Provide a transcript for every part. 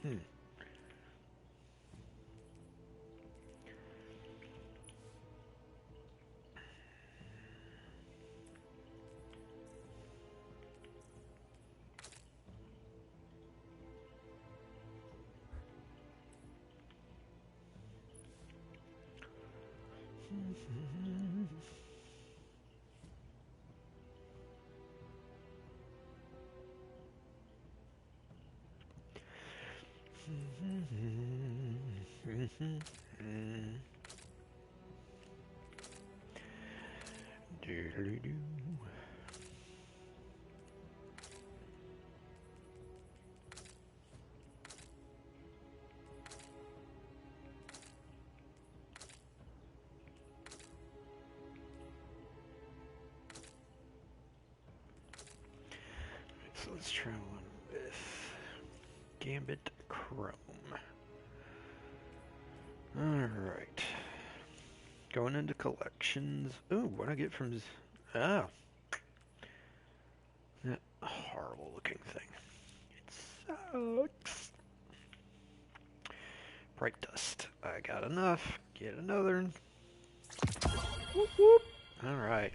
Hmm. Doodly-doo. So let's try one with Gambit Chrome. Alright. Going into collections. Ooh, what do I get from... Ah. That horrible looking thing. It sucks. Bright dust. I got enough. Get another. Whoop whoop. Alright.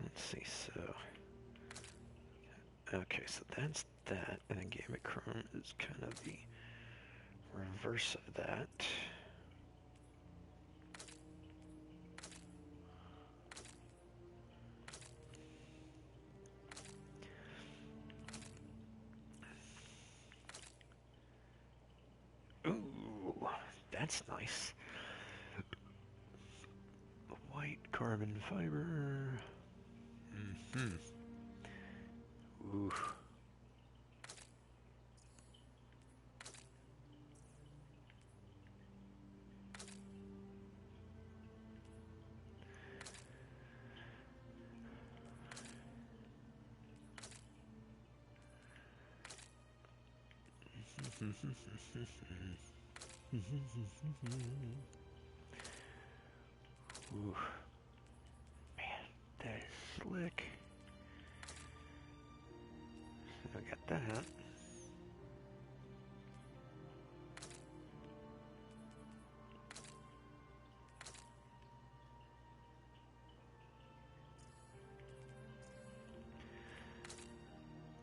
Let's see, so... Okay, so that's that, and then Gambit Chrome is kind of the reverse of that. Ooh, that's nice. White carbon fiber. Mm-hmm. Ooh. Ooh. Man, that is slick. So I got that.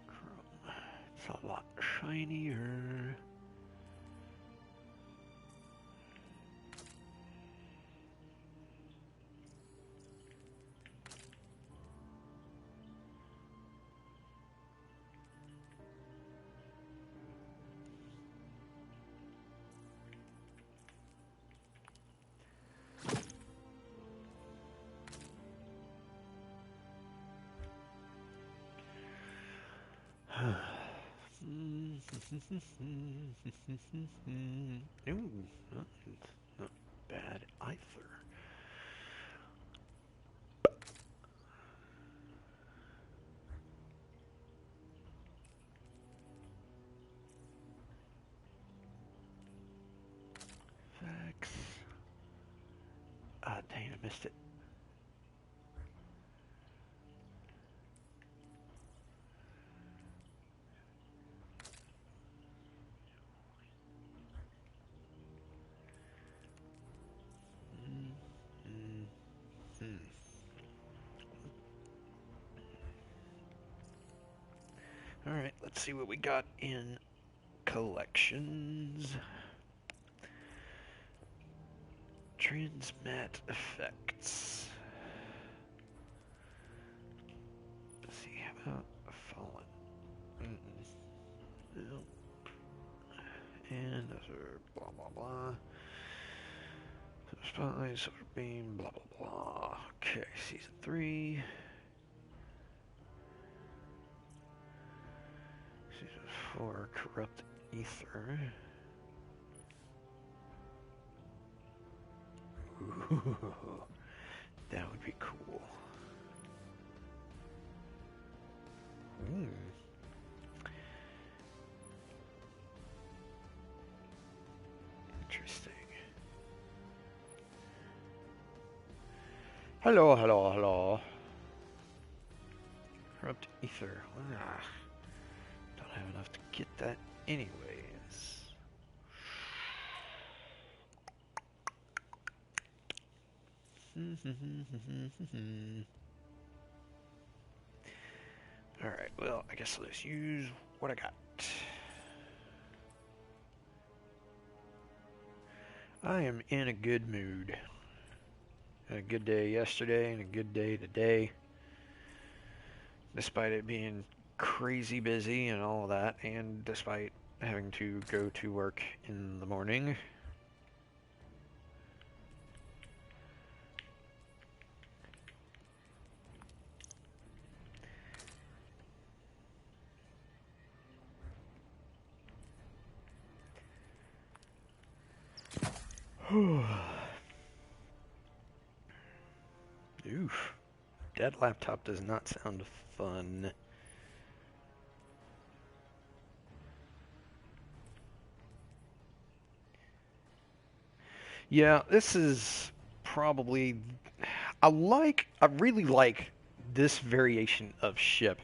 Chrome. It's a lot shinier. Ooh, not bad either. Facts. Ah, dang, I missed it. Alright, let's see what we got in collections. Transmat effects. Let's see, how about Fallen? No. And those are blah blah blah. Spotlight, Silver Beam, blah blah blah. Okay, season 3. Season 4, Corrupt Ether. Ooh, that would be cool. Hello, hello, hello. Corrupt ether. Ah, don't have enough to get that anyways. Alright, well, I guess let's use what I got. I am in a good mood. Had a good day yesterday and a good day today. Despite it being crazy busy and all of that, and despite having to go to work in the morning. Oof. That laptop does not sound fun. Yeah, this is probably I really like this variation of ship.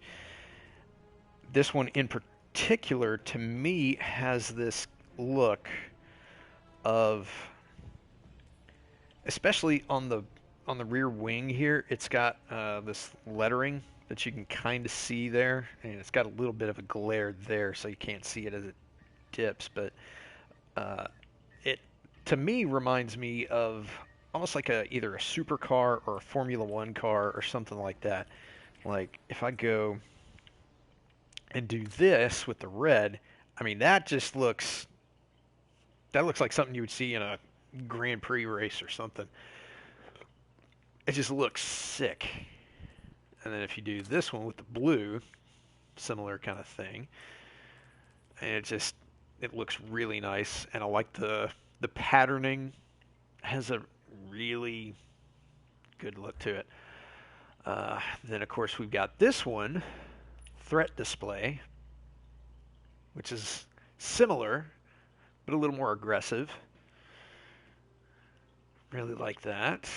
This one in particular to me has this look of, especially on the rear wing here, it's got this lettering that you can kind of see there, and it's got a little bit of a glare there, so you can't see it as it dips. But uh, it to me reminds me of almost like either a supercar or a Formula One car or something like that. Like if I go and do this with the red, I mean that looks like something you would see in a Grand Prix race or something. It just looks sick. And then if you do this one with the blue, similar kind of thing, and it looks really nice. And I like the patterning has a really good look to it. Then of course we've got this one, threat display, which is similar but a little more aggressive. Really like that.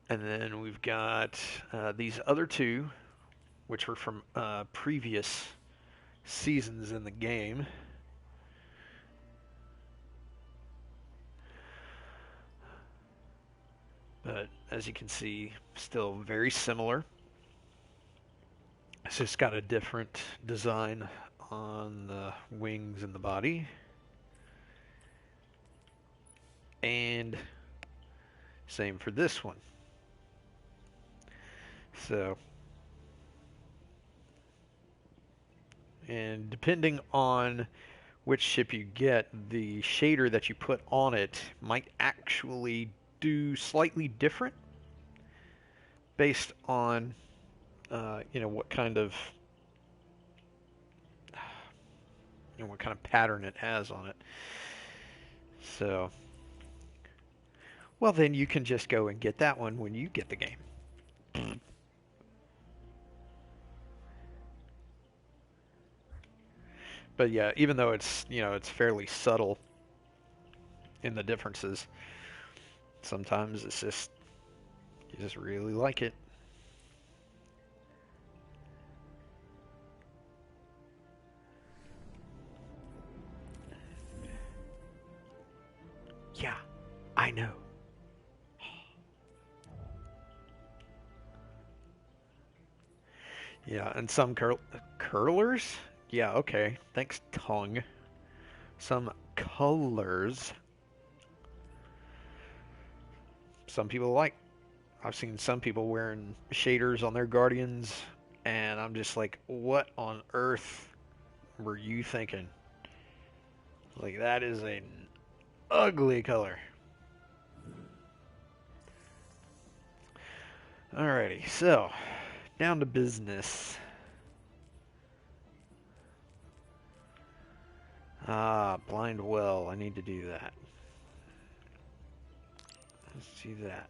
And then we've got these other two, which were from previous seasons in the game. But as you can see, still very similar. It's just got a different design on the wings and the body. And same for this one. So, and depending on which ship you get, the shader that you put on it might actually do slightly different based on what kind of what kind of pattern it has on it. So, well, then you can just go and get that one when you get the game. But yeah, even though it's fairly subtle in the differences, sometimes it's just you just really like it. Yeah, I know. Yeah, and some curlers? Yeah, okay. Thanks, tongue. Some colors. Some people like. I've seen some people wearing shaders on their Guardians, and I'm just like, what on earth were you thinking? Like, that is an ugly color. Alrighty, so, down to business. Ah, blind well. I need to do that. Let's see that.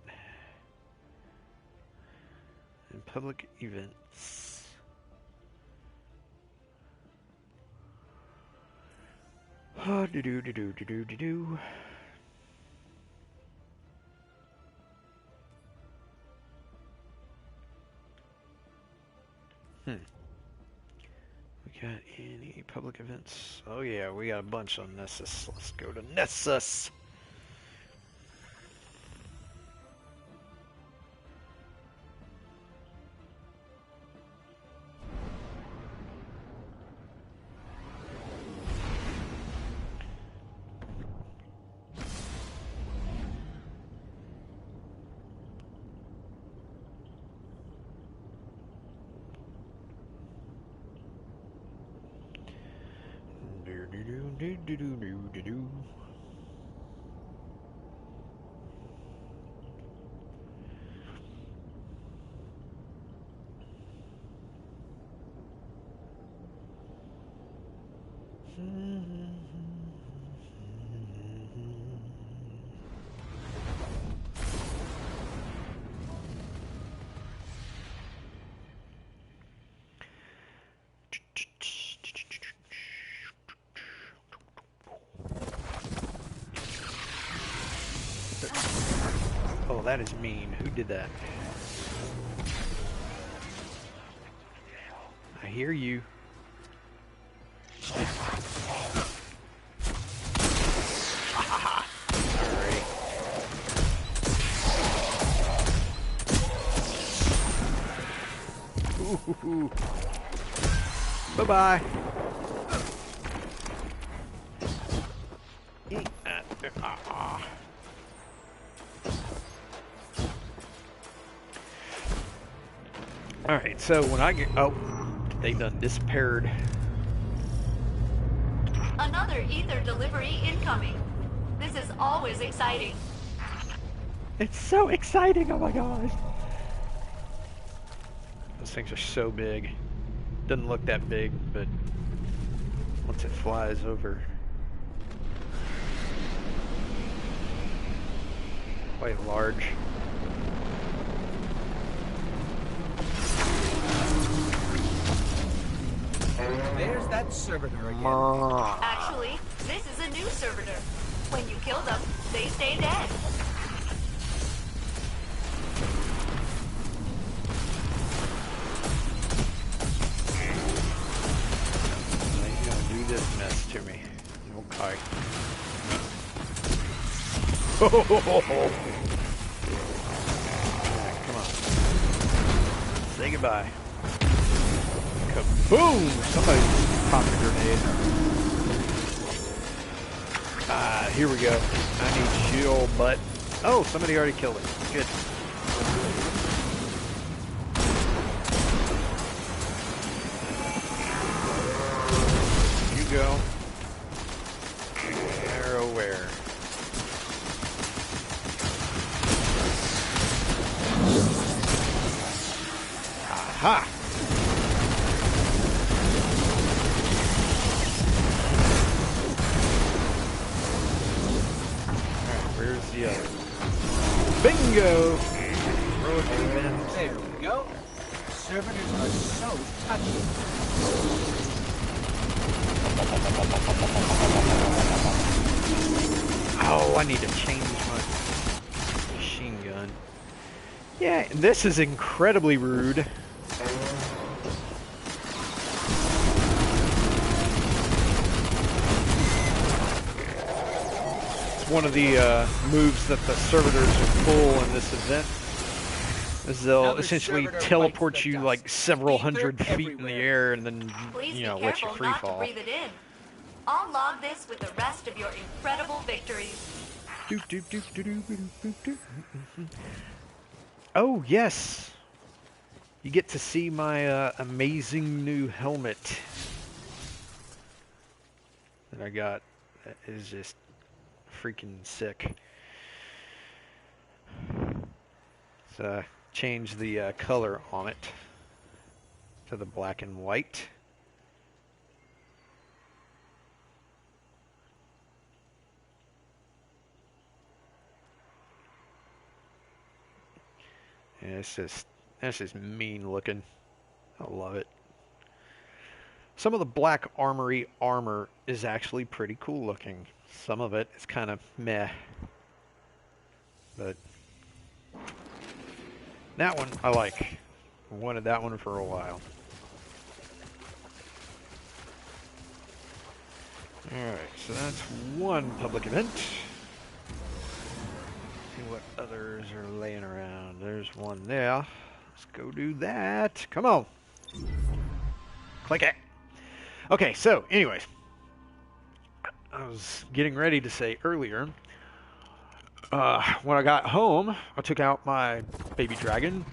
In public events. Do do do do do do do do. Got any public events? Oh yeah, we got a bunch on Nessus. Let's go to Nessus. Oh, that is mean. Who did that? I hear you. Bye-bye. Alright, so when I get... Oh, they done disappeared. Another ether delivery incoming. This is always exciting. It's so exciting, oh my gosh. Those things are so big. Doesn't look that big, but once it flies over, quite large. There's that servitor again. Actually, this is a new servitor. When you kill them, they stay dead. You're gonna do this mess to me. Okay. Right, come on. Say goodbye. Kaboom! Somebody popped a grenade. Ah, here we go. I need you, old butt. Oh, somebody already killed it. Good. You go. Arrow where? Aha! Where's the other? Bingo! Throw a few in. There we go. Servitors are so touchy. Oh, I need to change my machine gun. Yeah, this is incredibly rude. One of the moves that the servitors will pull in this event is they'll essentially teleport you like several hundred feet in the air and then, you know, let you free fall. Breathe it in. I'll log this with the rest of your incredible victories. Oh, yes! You get to see my amazing new helmet that I got. That is just freaking sick. So change the color on it to the black and white. Yeah, that's just mean looking. I love it. Some of the black armory armor is actually pretty cool looking. Some of it is kind of meh. But that one I like. I wanted that one for a while. Alright, so that's one public event. See what others are laying around. There's one there. Let's go do that. Come on. Click it. Okay, so, anyways. I was getting ready to say earlier, when I got home, I took out my baby dragon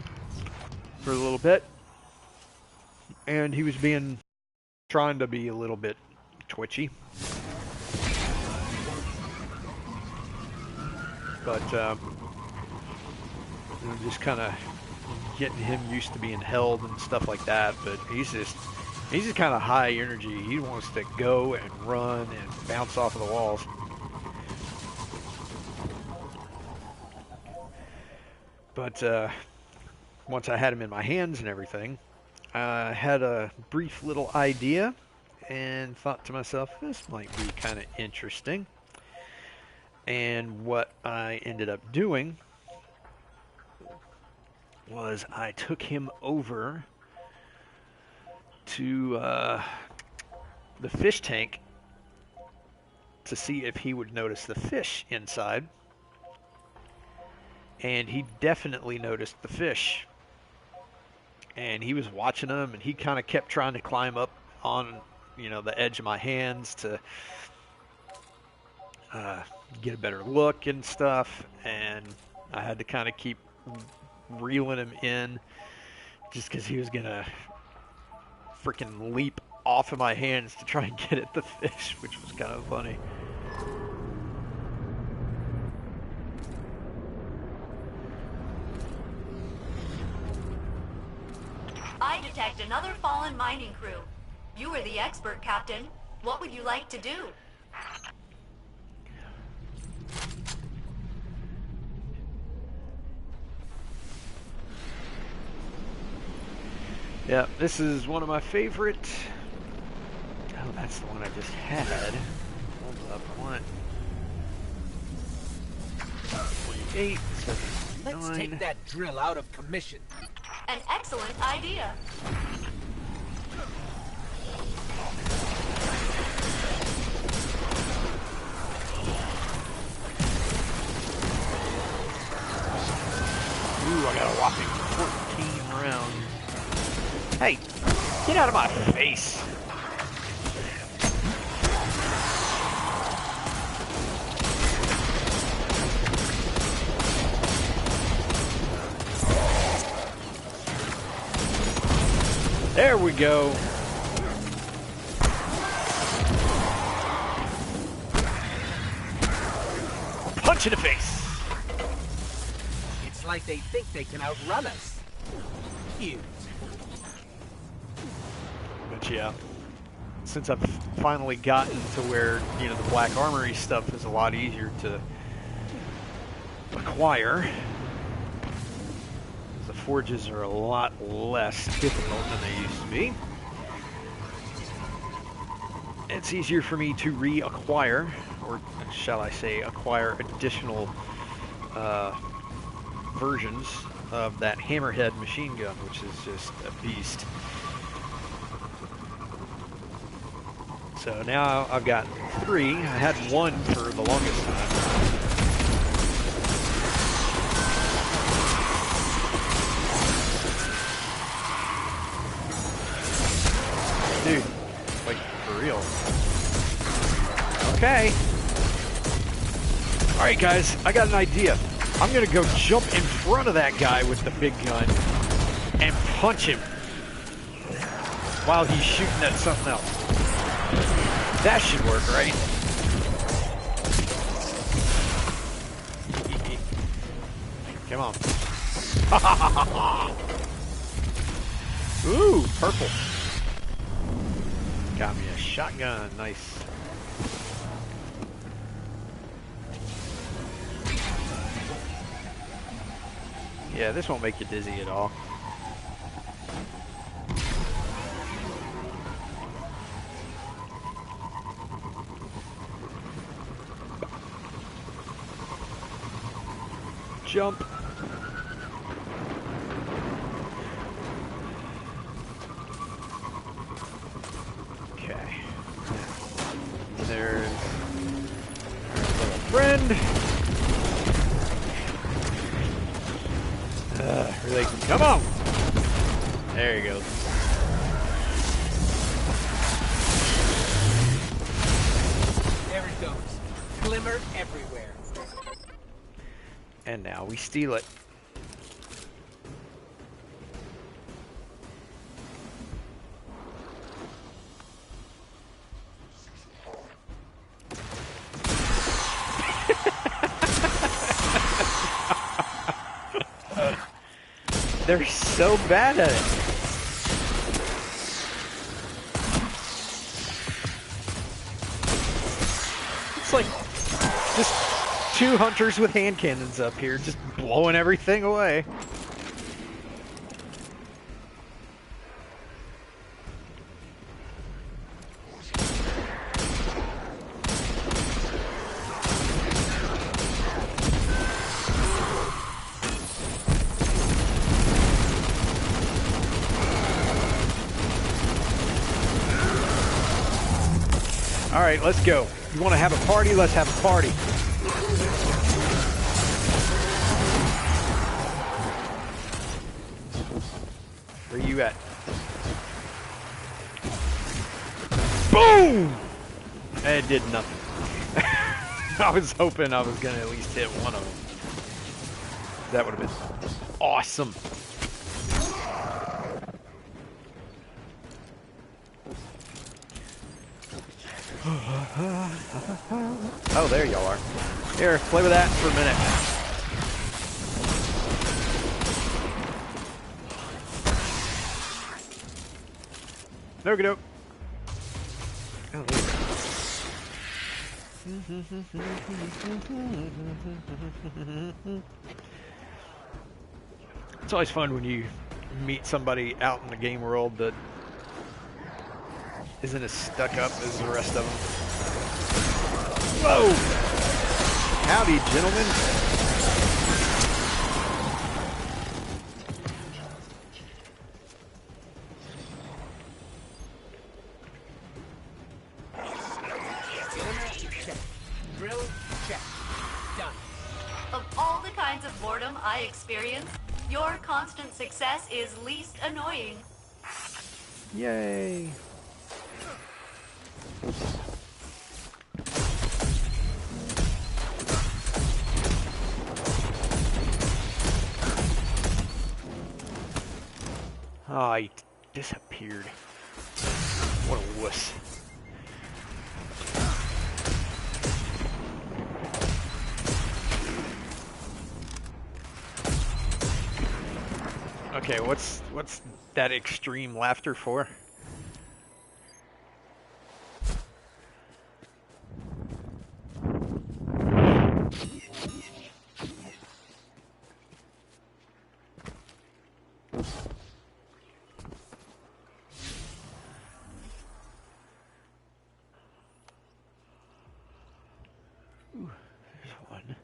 for a little bit, and he was trying to be a little bit twitchy. But, just kind of getting him used to being held and stuff like that, but he's just kind of high energy. He wants to go and run and bounce off of the walls. But once I had him in my hands and everything, I had a brief little idea and thought to myself, this might be kind of interesting. And what I ended up doing was I took him over to the fish tank to see if he would notice the fish inside. And he definitely noticed the fish. And he was watching them, and he kind of kept trying to climb up on, the edge of my hands to get a better look and stuff. And I had to kind of keep reeling him in just because he was going to freaking leap off of my hands to try and get at the fish, which was kind of funny. I detect another fallen mining crew. You are the expert, Captain. What would you like to do? Yeah, this is one of my favorite. Oh, that's the one I just had. Hold up, I want 28, Let's 79. take that drill out of commission. An excellent idea. Ooh, I got a whopping 14 rounds. Hey, get out of my face. There we go. Punch in the face. It's like they think they can outrun us. Cute. But yeah, since I've finally gotten to where, the Black Armory stuff is a lot easier to acquire. The forges are a lot less difficult than they used to be. It's easier for me to reacquire, or shall I say, acquire additional versions of that hammerhead machine gun, which is just a beast. So now I've got 3. I had 1 for the longest time. Dude, like, for real. Okay. Alright guys, I got an idea. I'm gonna go jump in front of that guy with the big gun and punch him while he's shooting at something else. That should work, right? Come on. Ooh, purple. Got me a shotgun. Nice. Yeah, this won't make you dizzy at all. Jump. Okay. There Really? Come on! There you go. There it goes. Glimmer everywhere. And now we steal it. They're so bad at it. It's like just two hunters with hand cannons up here, just blowing everything away. All right, let's go. You want to have a party? Let's have a party. Where you at? Boom! It did nothing. I was hoping I was going to at least hit one of them. That would have been awesome. Oh, there y'all are. Here, play with that for a minute. No good. Oh, it's always fun when you meet somebody out in the game world that isn't as stuck up as the rest of them. Whoa! Howdy, gentlemen. Drill, check. Done. Of all the kinds of boredom I experience, your constant success is least annoying. Yay! Oh, he disappeared. What a wuss. Okay, what's that extreme laughter for? Ooh, there's one.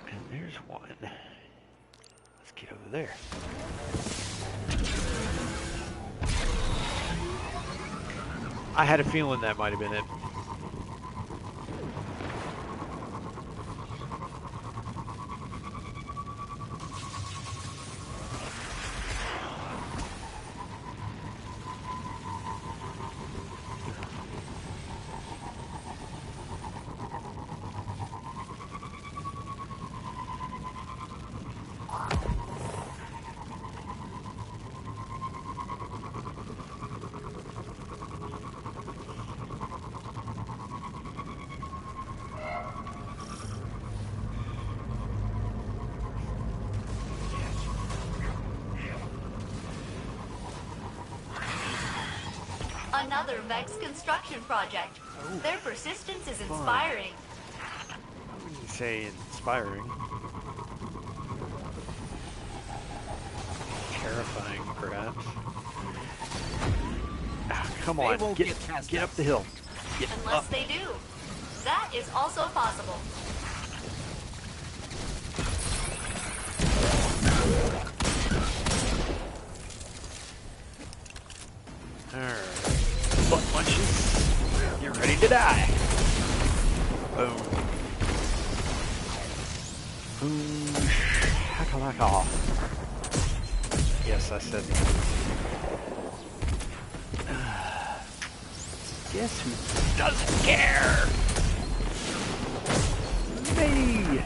And there's one. Let's get over there. I had a feeling that might have been it. Another Vex construction project. Ooh. Their persistence is inspiring. I wouldn't say inspiring. Terrifying, perhaps. Ah, come on, won't get get past up us. the hill. Get Unless up. they do. That is also possible. Alright. Butt punches. Get ready to die. Boom. Boom. Shakalaka. Fuck off. Yes, I said that. Guess who doesn't care? Me!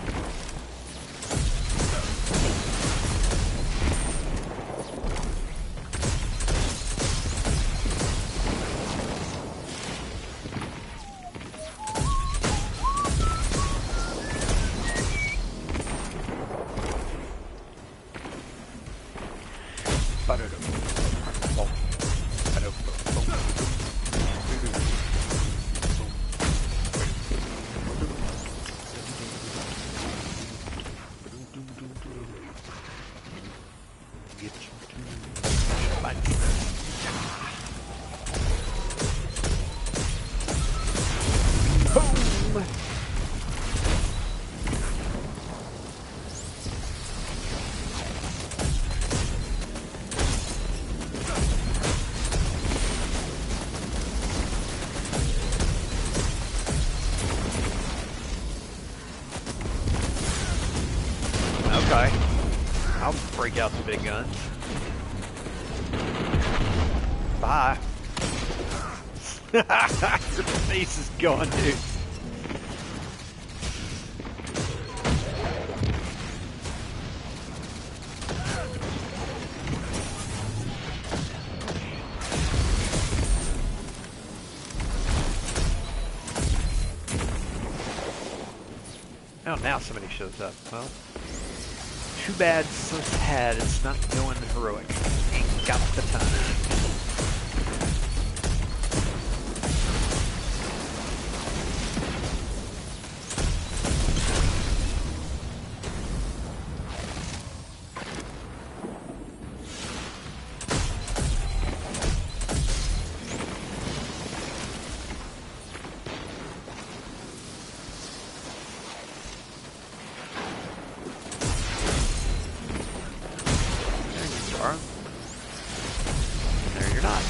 Okay. I'll break out the big guns. Bye. Your face is gone, dude. Oh, now somebody shows up. Well, too bad, so sad. It's not going heroic. Ain't got the time. There you're not.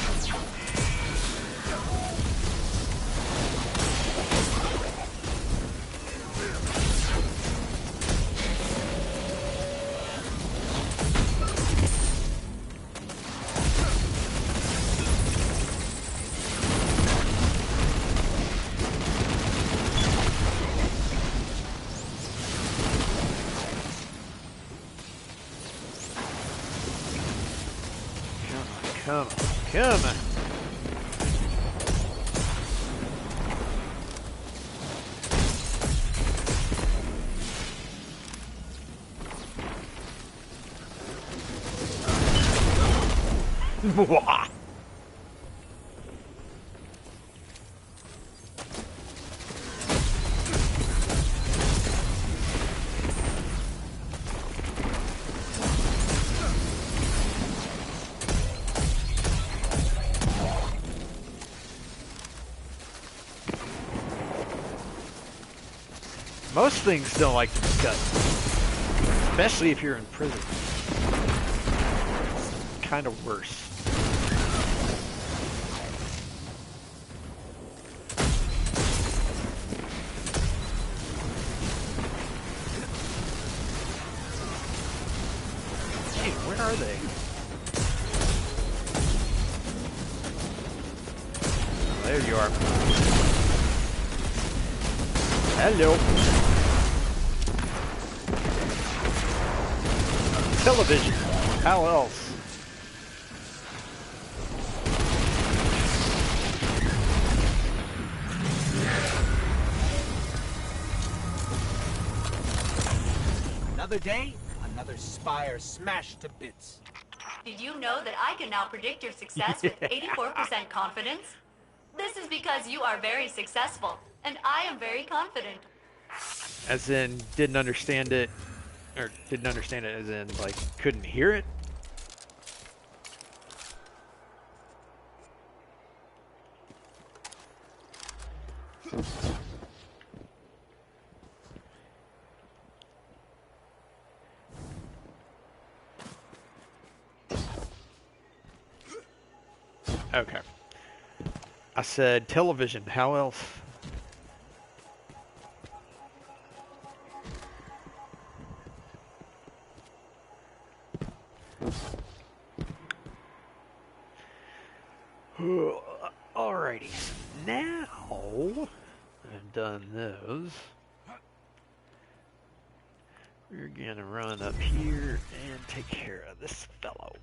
Come on, come on. Mwah. Most things don't like to be cut, especially if you're in prison. It's kind of worse. Hey, where are they? Oh, there you are. Hello. Television. How else? Another day, another spire smashed to bits. Did you know that I can now predict your success with 84% confidence? This is because you are very successful, and I am very confident. As in, didn't understand it, or didn't understand it as in, like, couldn't hear it? Okay. I said television, how else? Alrighty, now I've done those. We're gonna run up here and take care of this fellow.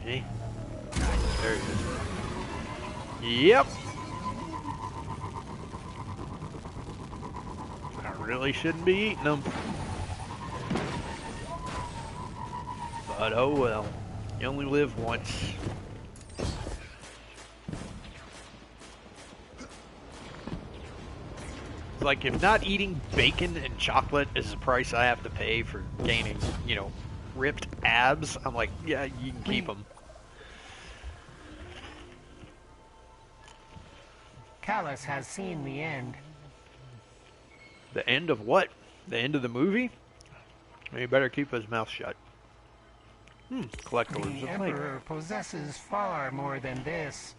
Okay. There he is. Yep. I really shouldn't be eating them. But oh well. You only live once. It's like if not eating bacon and chocolate is the price I have to pay for gaining, you know, ripped abs, I'm like, yeah, you can keep them. Callus has seen the end. The end of what? The end of the movie? He better keep his mouth shut. Collectibles. The Emperor possesses far more than this.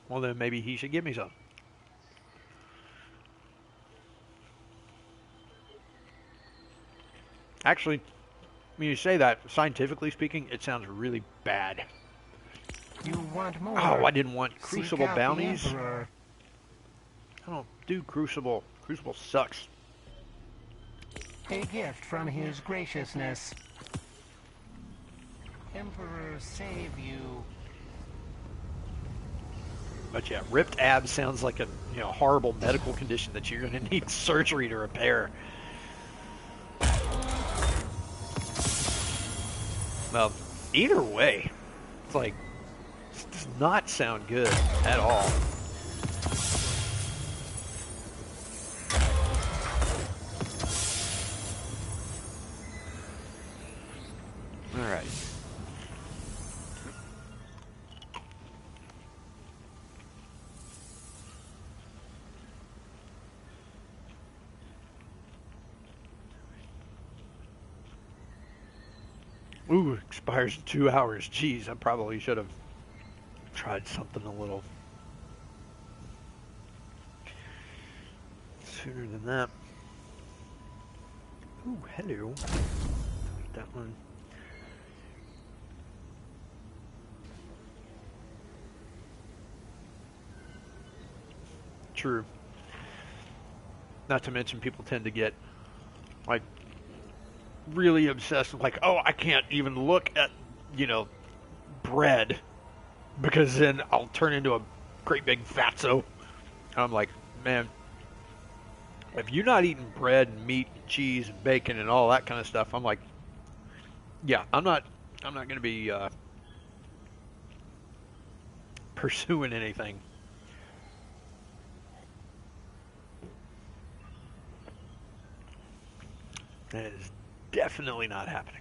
Well, then maybe he should give me some. Actually, when you say that, scientifically speaking, it sounds really bad. You want more? Oh, I didn't want Seek Crucible out the bounties. Emperor. I don't do Crucible. Crucible sucks. A gift from his graciousness. Emperor, save you. But yeah, ripped abs sounds like a horrible medical condition that you're going to need surgery to repair. Well, either way, it's like, this does not sound good at all. Alright. Ooh, expires in 2 hours. Jeez, I probably should have tried something a little sooner than that. Ooh, hello. Like that one. True. Not to mention people tend to get like really obsessed with like, oh, I can't even look at, bread because then I'll turn into a great big fatso. And I'm like, man, if you're not eating bread and meat and cheese and bacon and all that kind of stuff, I'm like, yeah, I'm not going to be pursuing anything. That is definitely not happening.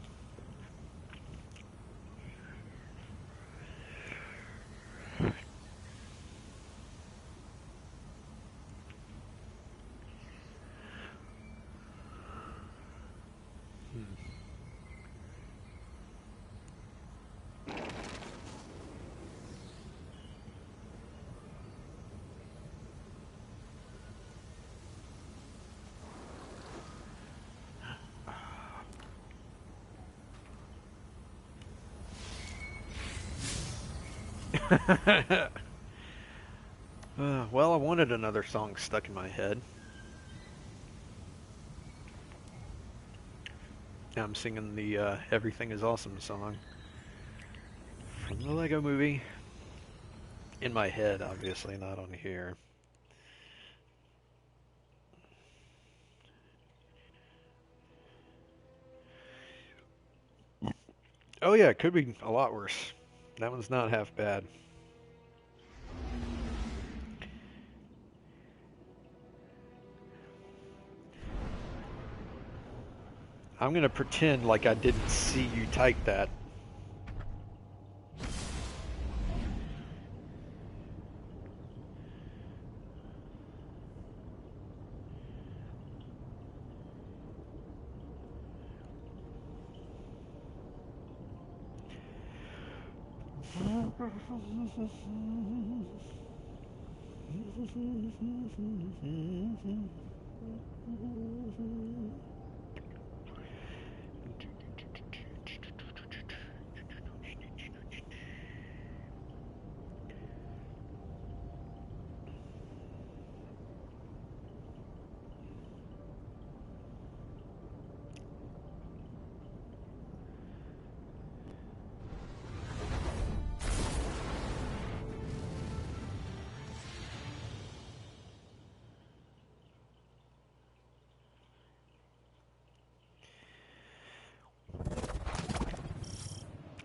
Well, I wanted another song stuck in my head. Now I'm singing the Everything is Awesome song from the Lego Movie. In my head, obviously, not on here. Oh yeah, it could be a lot worse. That one's not half bad. I'm gonna pretend like I didn't see you type that.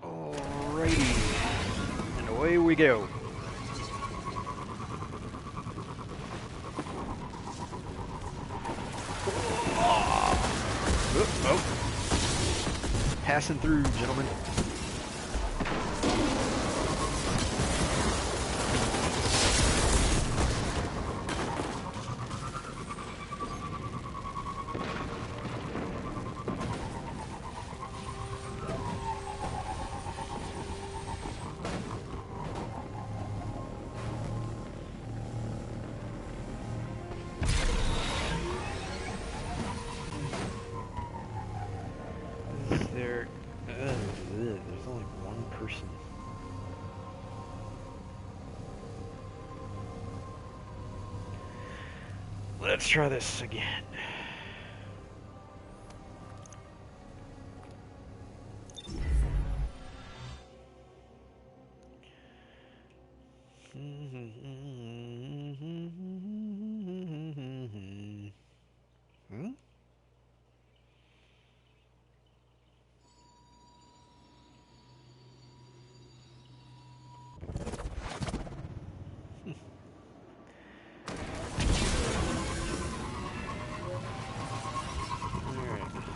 Alrighty, and away we go. Oh. Passing through, gentlemen. There's only one person. Let's try this again.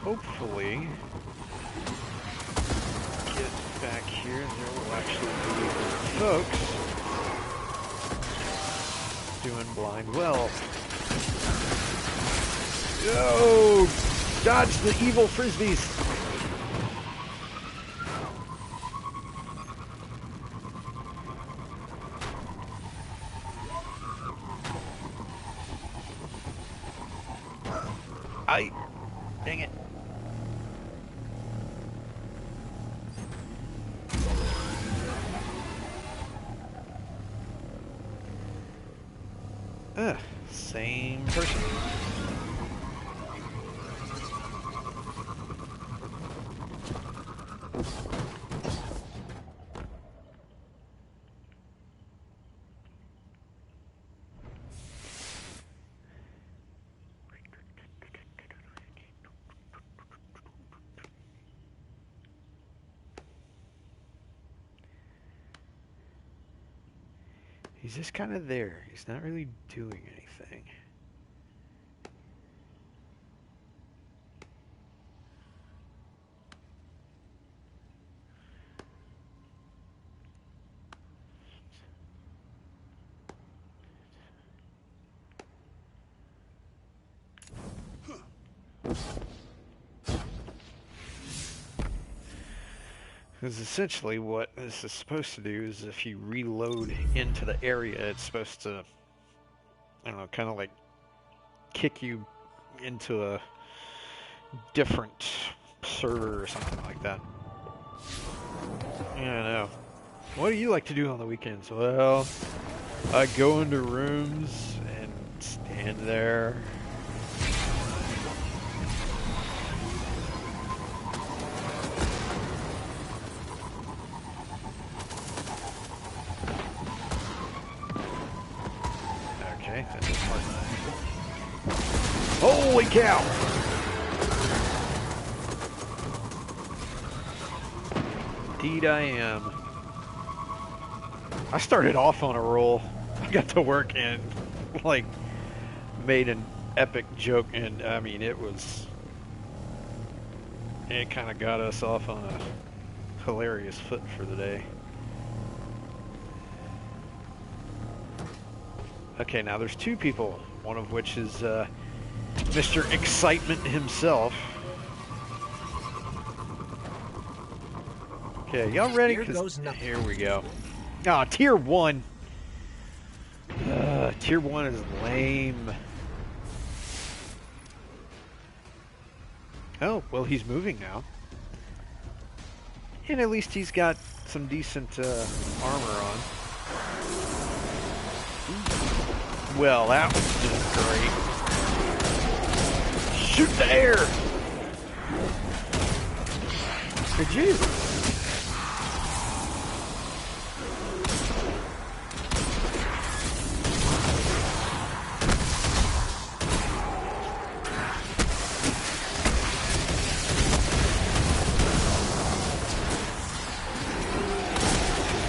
Hopefully, get back here and there will actually be folks doing blind well. Yo! Dodge the evil frisbees! Dang it. Same person. He's just kind of there. He's not really doing anything. Because essentially what this is supposed to do is if you reload into the area, it's supposed to, I don't know, kind of like kick you into a different server or something like that. Yeah, I know. What do you like to do on the weekends? Well, I go into rooms and stand there. Holy cow! Indeed I am. I started off on a roll. I got to work and, like, made an epic joke, and, I mean, it kind of got us off on a hilarious foot for the day. Okay, now there's two people, one of which is, Mr. Excitement himself. Okay, y'all ready? Here goes nothing. Here we go. Ah, tier 1. Tier 1 is lame. Oh, well, he's moving now. And at least he's got some decent armor on. Well, that was just great. Shoot the air! Hey, Jesus!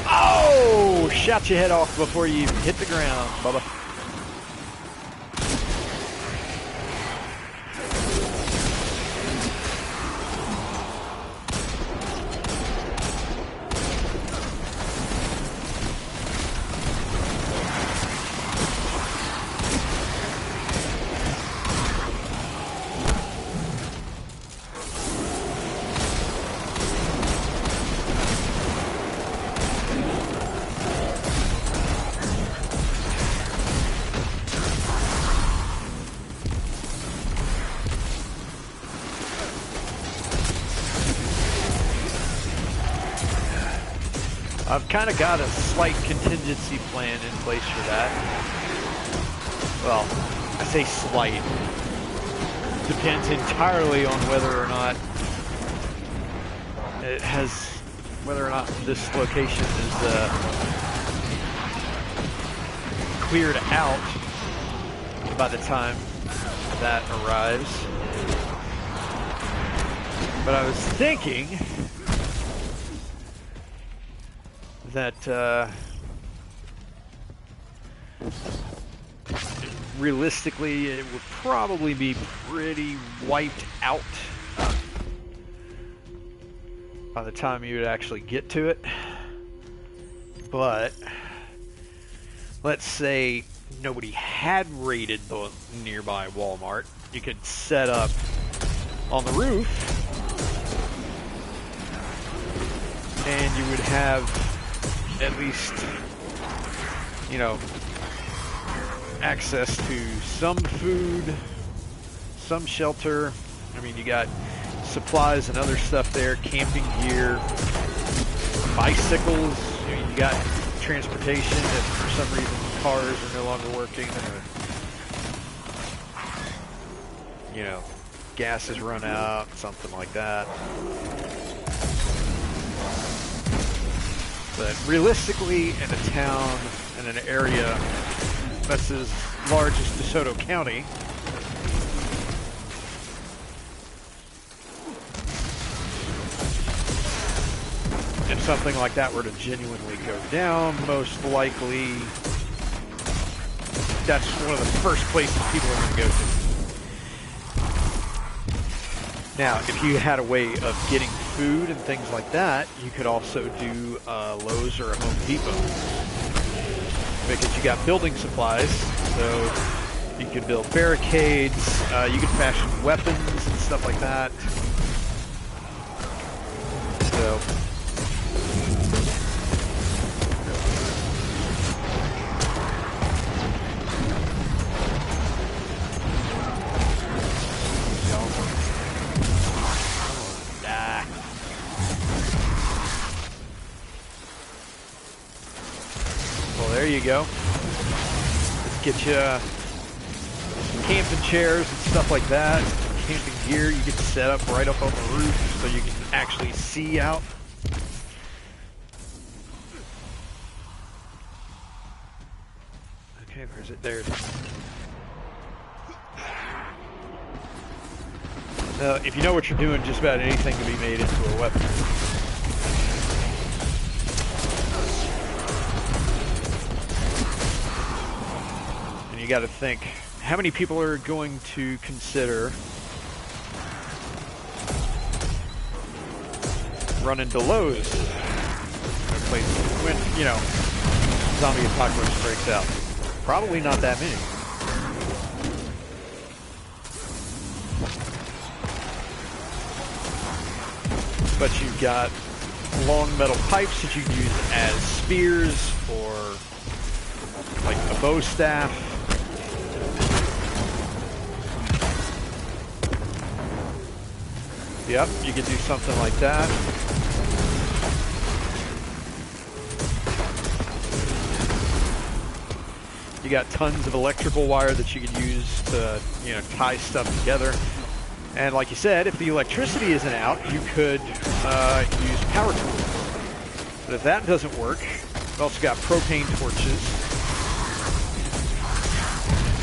Oh! Shot your head off before you even hit the ground, Bubba. I've kind of got a slight contingency plan in place for that. Well, I say slight. Depends entirely on whether or not it has, whether or not this location is cleared out by the time that arrives. But I was thinking that realistically it would probably be pretty wiped out by the time you would actually get to it. But let's say nobody had raided the nearby Walmart. You could set up on the roof and you would have at least, you know, access to some food, some shelter. I mean, you got supplies and other stuff there, camping gear, bicycles. I mean, you got transportation if for some reason cars are no longer working, or, you know, gas has run out, something like that. But realistically, in a town, in an area that's as large as DeSoto County, if something like that were to genuinely go down, most likely that's one of the first places people are going to go to. Now, if you had a way of getting food and things like that, you could also do Lowe's or a Home Depot. Because you got building supplies, so you could build barricades, you could fashion weapons and stuff like that. So there you go. Let's get you some camping chairs and stuff like that. Camping gear you can set up right up on the roof so you can actually see out. Okay, where's it? There it is. If you know what you're doing, just about anything can be made into a weapon. You got to think, how many people are going to consider running to Lowe's when, you know, zombie apocalypse breaks out? Probably not that many. But you've got long metal pipes that you can use as spears or like a bow staff. Yep, you can do something like that. You got tons of electrical wire that you can use to, you know, tie stuff together. And like you said, if the electricity isn't out, you could use power tools. But if that doesn't work, we've also got propane torches,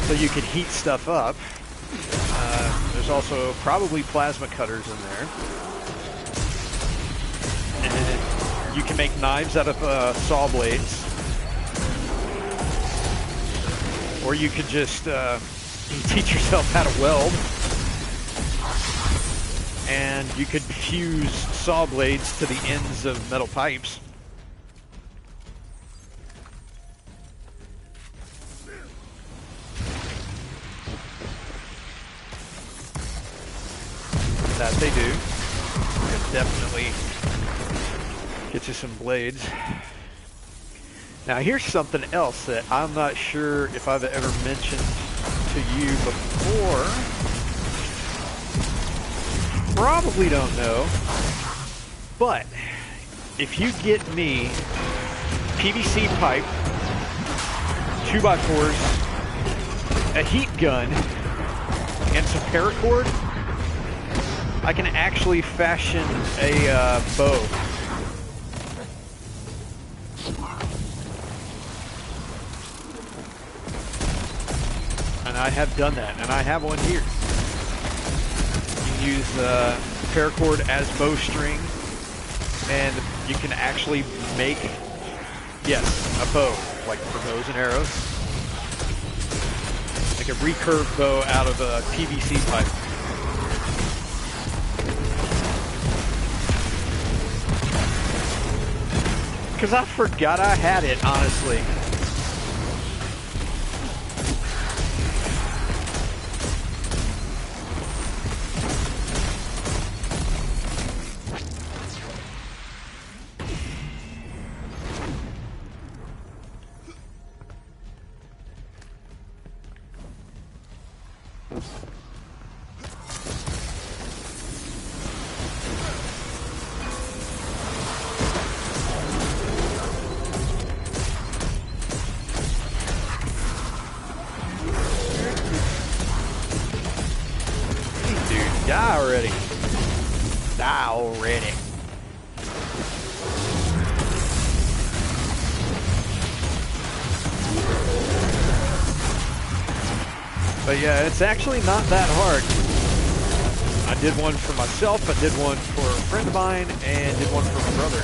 so you can heat stuff up. There's also probably plasma cutters in there. And you can make knives out of saw blades. Or you could just teach yourself how to weld. And you could fuse saw blades to the ends of metal pipes. That they do. You can definitely get you some blades. Now here's something else that I'm not sure if I've ever mentioned to you before. Probably don't know. But if you get me PVC pipe, 2x4s, a heat gun, and some paracord, I can actually fashion a bow. And I have done that, and I have one here. You can use paracord as bowstring, and you can actually make, yes, a bow, like for bows and arrows. Like a recurve bow out of a PVC pipe. Because I forgot I had it, honestly. Die already. Die already. But yeah, it's actually not that hard. I did one for myself, I did one for a friend of mine, and did one for my brother.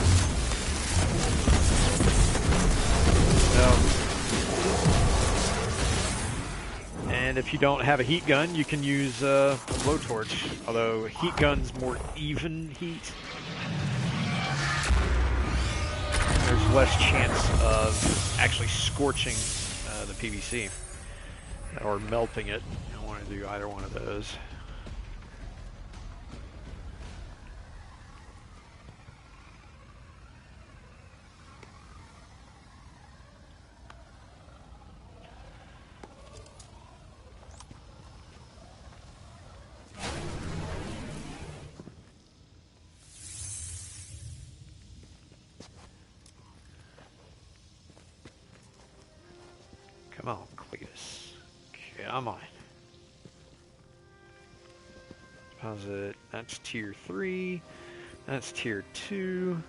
And if you don't have a heat gun, you can use a blowtorch. Although heat gun's more even heat. There's less chance of actually scorching the PVC or melting it. You don't want to do either one of those. Come on, Cletus. Come on. Deposit. That's tier 3. That's tier 2.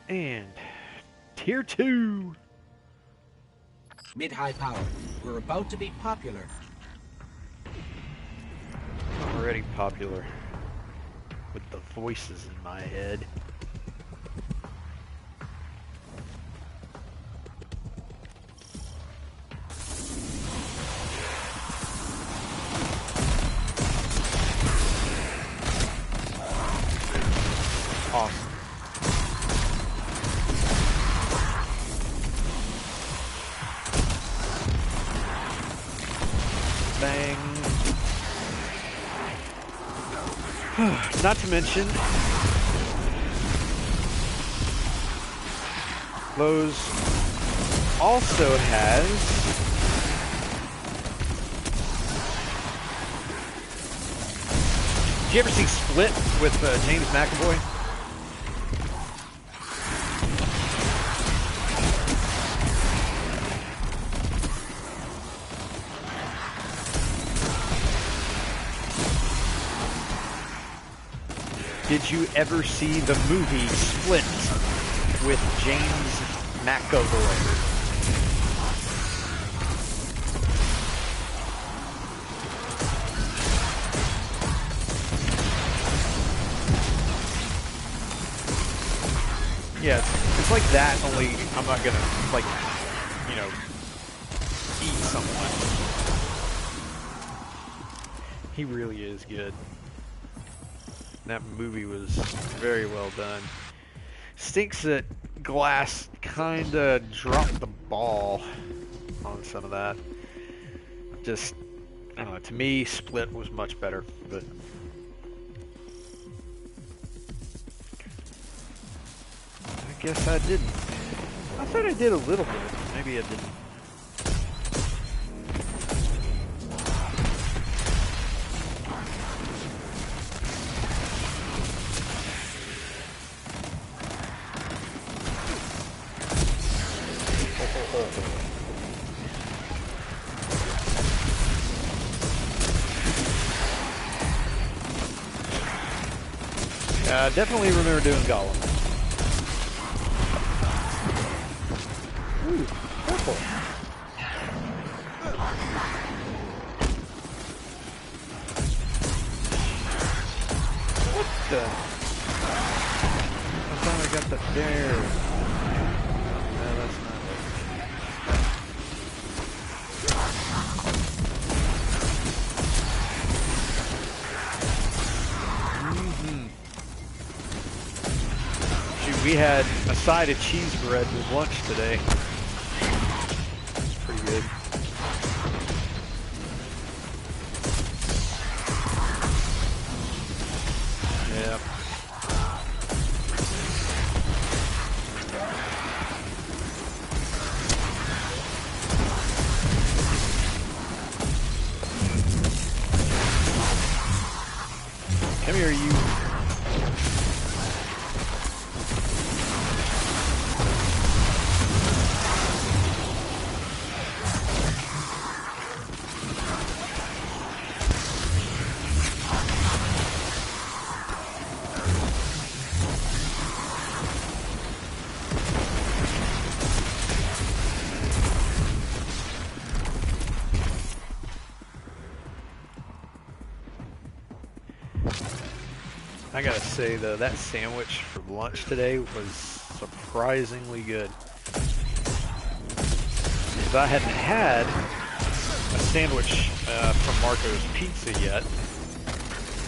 And tier 2. Mid-high power. We're about to be popular. Already popular. With the voices in my head. Awesome. Bang. Not to mention, Lowe's also has did you ever see Split with James McAvoy? Did you ever see the movie Split with James McAvoy? Yeah, it's like that, only I'm not gonna, like, you know, eat someone. He really is good. That movie was very well done. Stinks that Glass kinda dropped the ball on some of that. Just, I don't know, to me, Split was much better, but I guess I didn't. I thought I did a little bit. Maybe I didn't. Definitely remember doing Gollum. Ooh, purple. What the? I thought I got the dare. No, that's not it. We had a side of cheese bread with lunch today. It's pretty good. Yeah. Come here, you. I gotta say though, that sandwich for lunch today was surprisingly good. Because I hadn't had a sandwich from Marco's Pizza yet,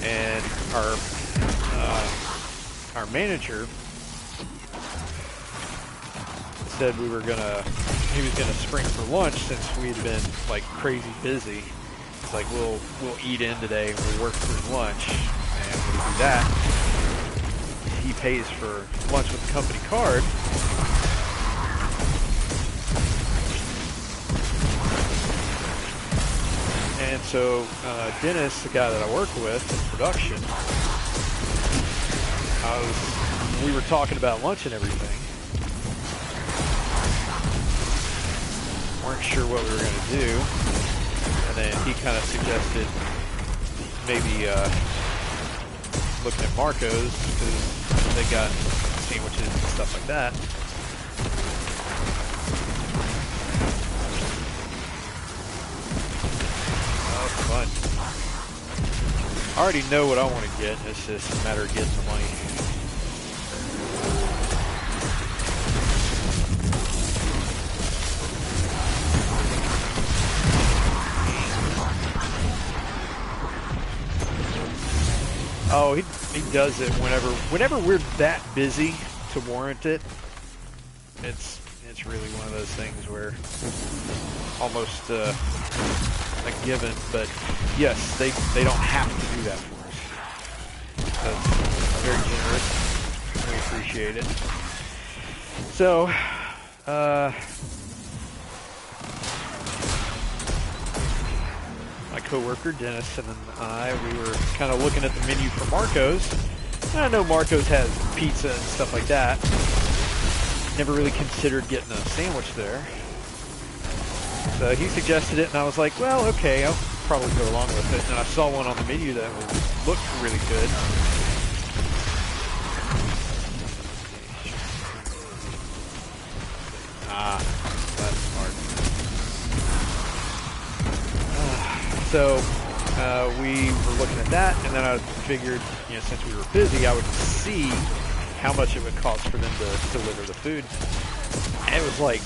and our manager said he was gonna spring for lunch since we had been like crazy busy. It's like we'll eat in today and we'll work through lunch. And when we do that, he pays for lunch with the company card. And so Dennis, the guy that I work with in production, we were talking about lunch and everything. Weren't sure what we were going to do. And then he kind of suggested maybe looking at Marco's, because they got sandwiches and stuff like that. Oh, fun. I already know what I want to get. It's just a matter of getting the money. Oh, he does it whenever we're that busy to warrant it. It's really one of those things where almost a given. But yes, they don't have to do that for us. That's very generous. We appreciate it. So my coworker Dennis and we were kind of looking at the menu for Marco's. And I know Marco's has pizza and stuff like that. Never really considered getting a sandwich there. So he suggested it, and I was like, well, okay, I'll probably go along with it. And I saw one on the menu that looked really good. That's smart. So we were looking at that, and then I figured, since we were busy, I would see how much it would cost for them to deliver the food. And it was like,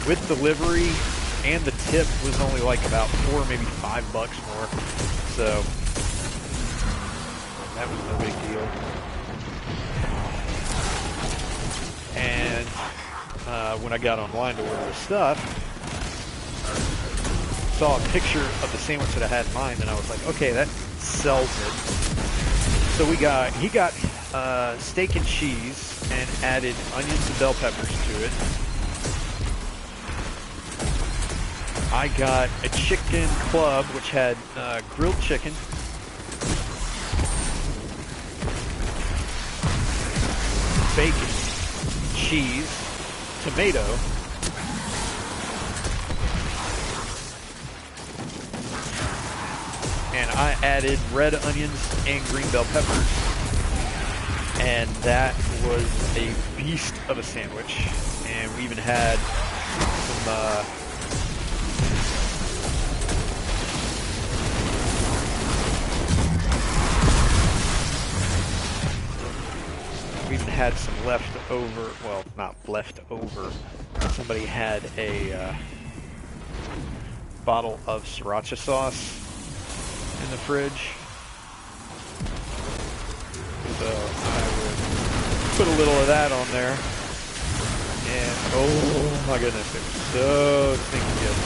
with delivery and the tip was only like about $4, maybe $5 more. So that was no big deal. And when I got online to order the stuff, saw a picture of the sandwich that I had in mind, and I was like, okay, that sells it. So he got steak and cheese and added onions and bell peppers to it. I got a chicken club, which had grilled chicken, bacon, cheese, tomato, and I added red onions and green bell peppers. And that was a beast of a sandwich. And we even had some had some leftover, well, not leftover. Somebody had a bottle of sriracha sauce in the fridge. So I would put a little of that on there. And oh my goodness, it was so stinking good.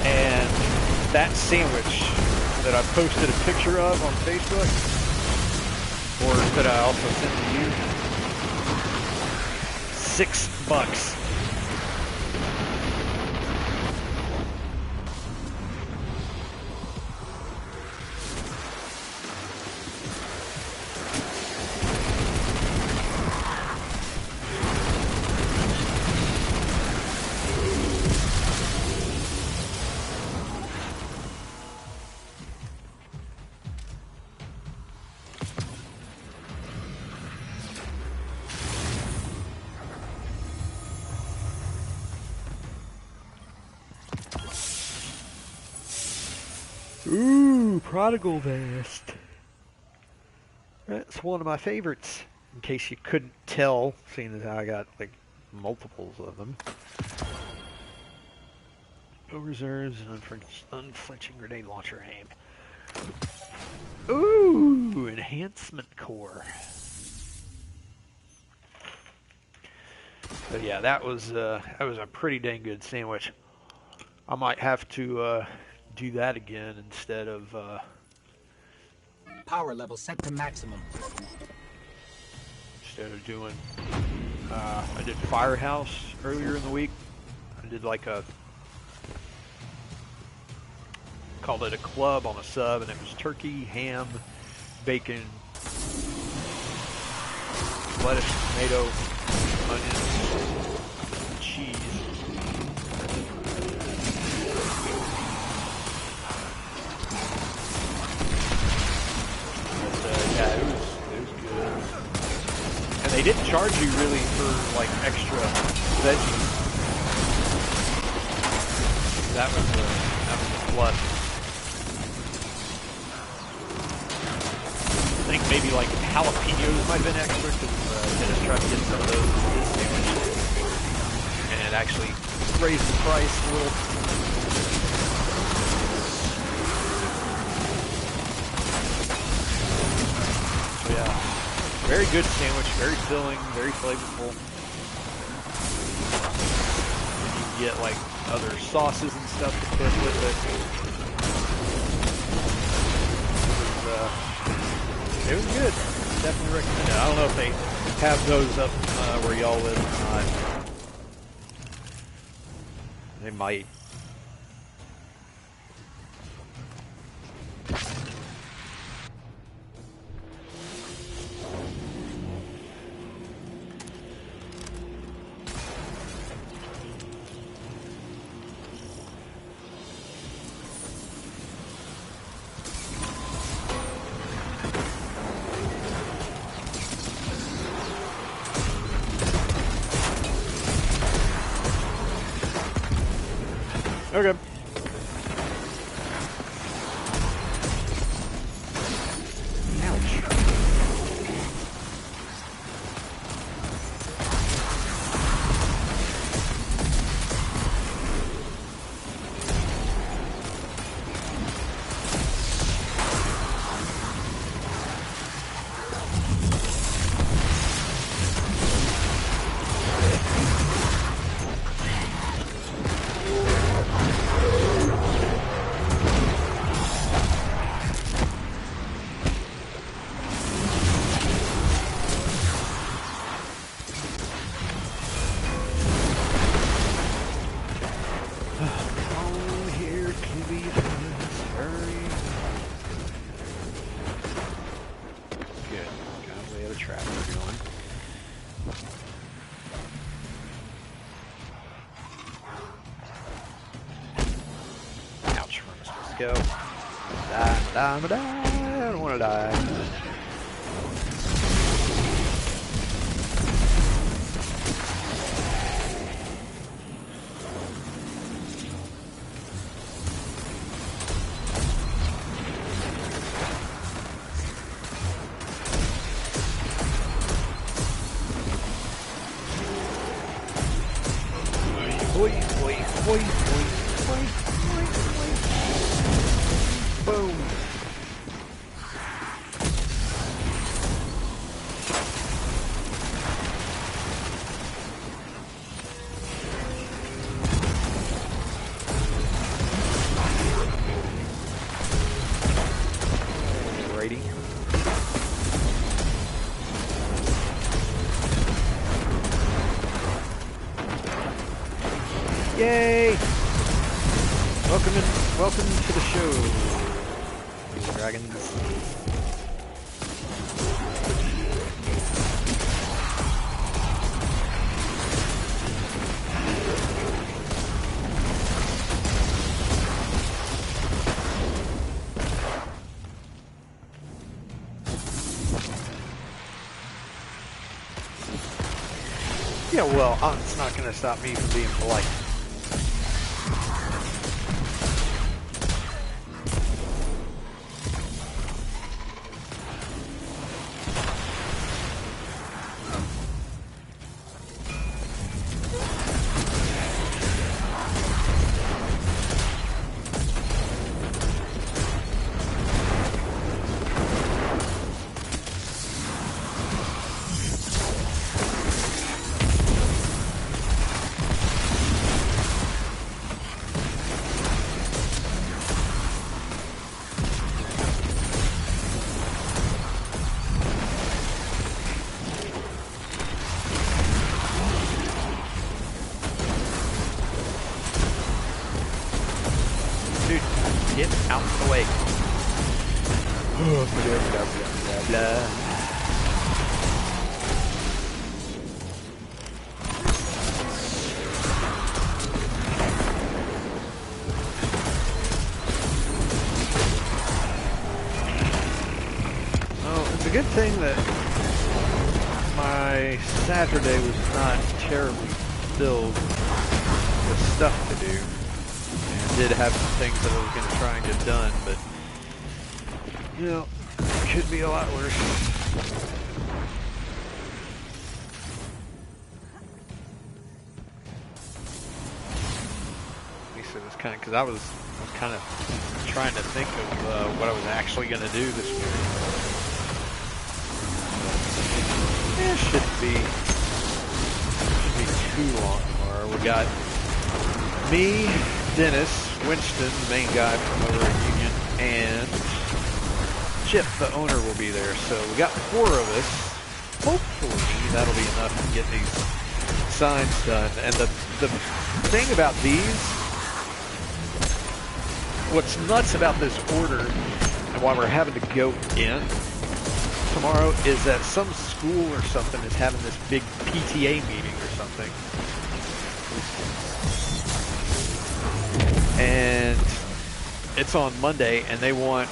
And that sandwich that I posted a picture of on Facebook, or that I also sent to you, $6. Ooh, Prodigal Vest. That's one of my favorites, in case you couldn't tell, seeing as I got, like, multiples of them. No reserves and unflinching grenade launcher aim. Ooh, enhancement core. So yeah, that was a pretty dang good sandwich. I might have to do that again instead of Power level set to maximum. doing I did Firehouse earlier in the week. I did like called it a club on a sub, and it was turkey, ham, bacon, lettuce, tomato, onions, cheese. Yeah, it was good. And they didn't charge you really for like extra veggies. That was a plus. I think maybe like jalapenos might have been extra because Dennis tried to get some of those in his sandwich, and it actually raised the price a little. Yeah, very good sandwich, very filling, very flavorful. And you can get like other sauces and stuff to put with it. It was good. Definitely recommend it. I don't know if they have those up where y'all live or not. They might. Okay. Ouch. Go. Die, die, die. I don't want to die. Boy, boy, boy, boy, boy, boy, boy. Boom. Alrighty. Yay! Welcome to the show, dragons. Yeah, well, it's not going to stop me from being polite. Get out of the way. Blah, blah, blah, blah. Oh, it's a good thing that my Saturday was not terribly filled with stuff to do. Did have some things that I was going to try and get done, but you know, it could be a lot worse. At least it was kind of because I was kind of trying to think of what I was actually going to do this week. It shouldn't be too long tomorrow. We got me, Dennis, Winston, the main guy from over at Union, and Chip, the owner, will be there. So we got 4 of us. hopefully that'll be enough to get these signs done. And the thing about these, what's nuts about this order and why we're having to go in tomorrow is that some school or something is having this big PTA meeting or something. And it's on Monday, and they want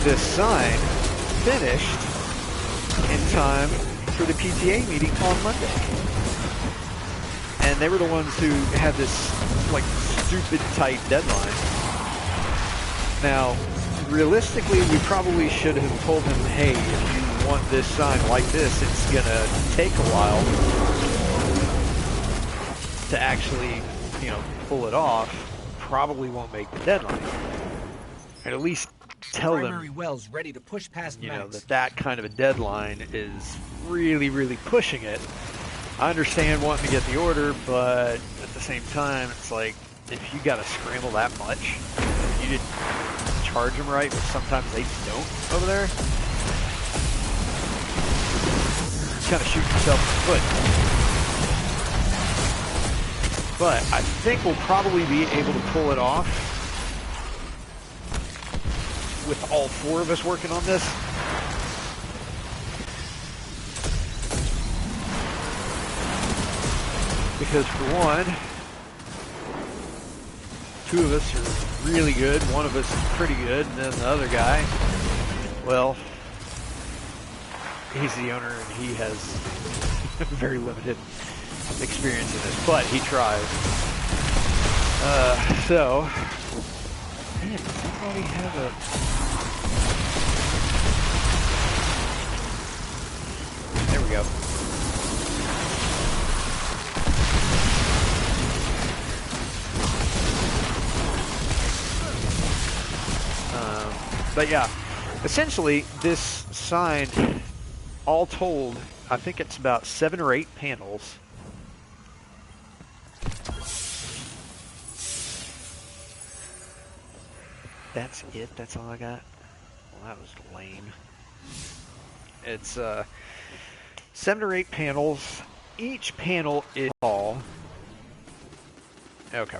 this sign finished in time for the PTA meeting on Monday. And they were the ones who had this like stupid tight deadline. Now, realistically, we probably should have told him, hey, if you want this sign like this, it's gonna take a while to actually, pull it off. Probably won't make the deadline. And at least tell Primary them, well's ready to push past max. that kind of a deadline is really, really pushing it. I understand wanting to get the order, but at the same time, it's like, if you gotta scramble that much, you didn't charge them right, but sometimes they don't over there, kind of shoot yourself in the foot. But I think we'll probably be able to pull it off with all four of us working on this. Because for one, two of us are really good, one of us is pretty good, and then the other guy, well, he's the owner and he has very limited experience in this, but he tries. So, man, does anybody have a... There we go. But yeah, essentially this sign, all told, I think it's about 7 or 8 panels. That's it? That's all I got? Well, that was lame. It's 7 or 8 panels. Each panel is tall. Okay.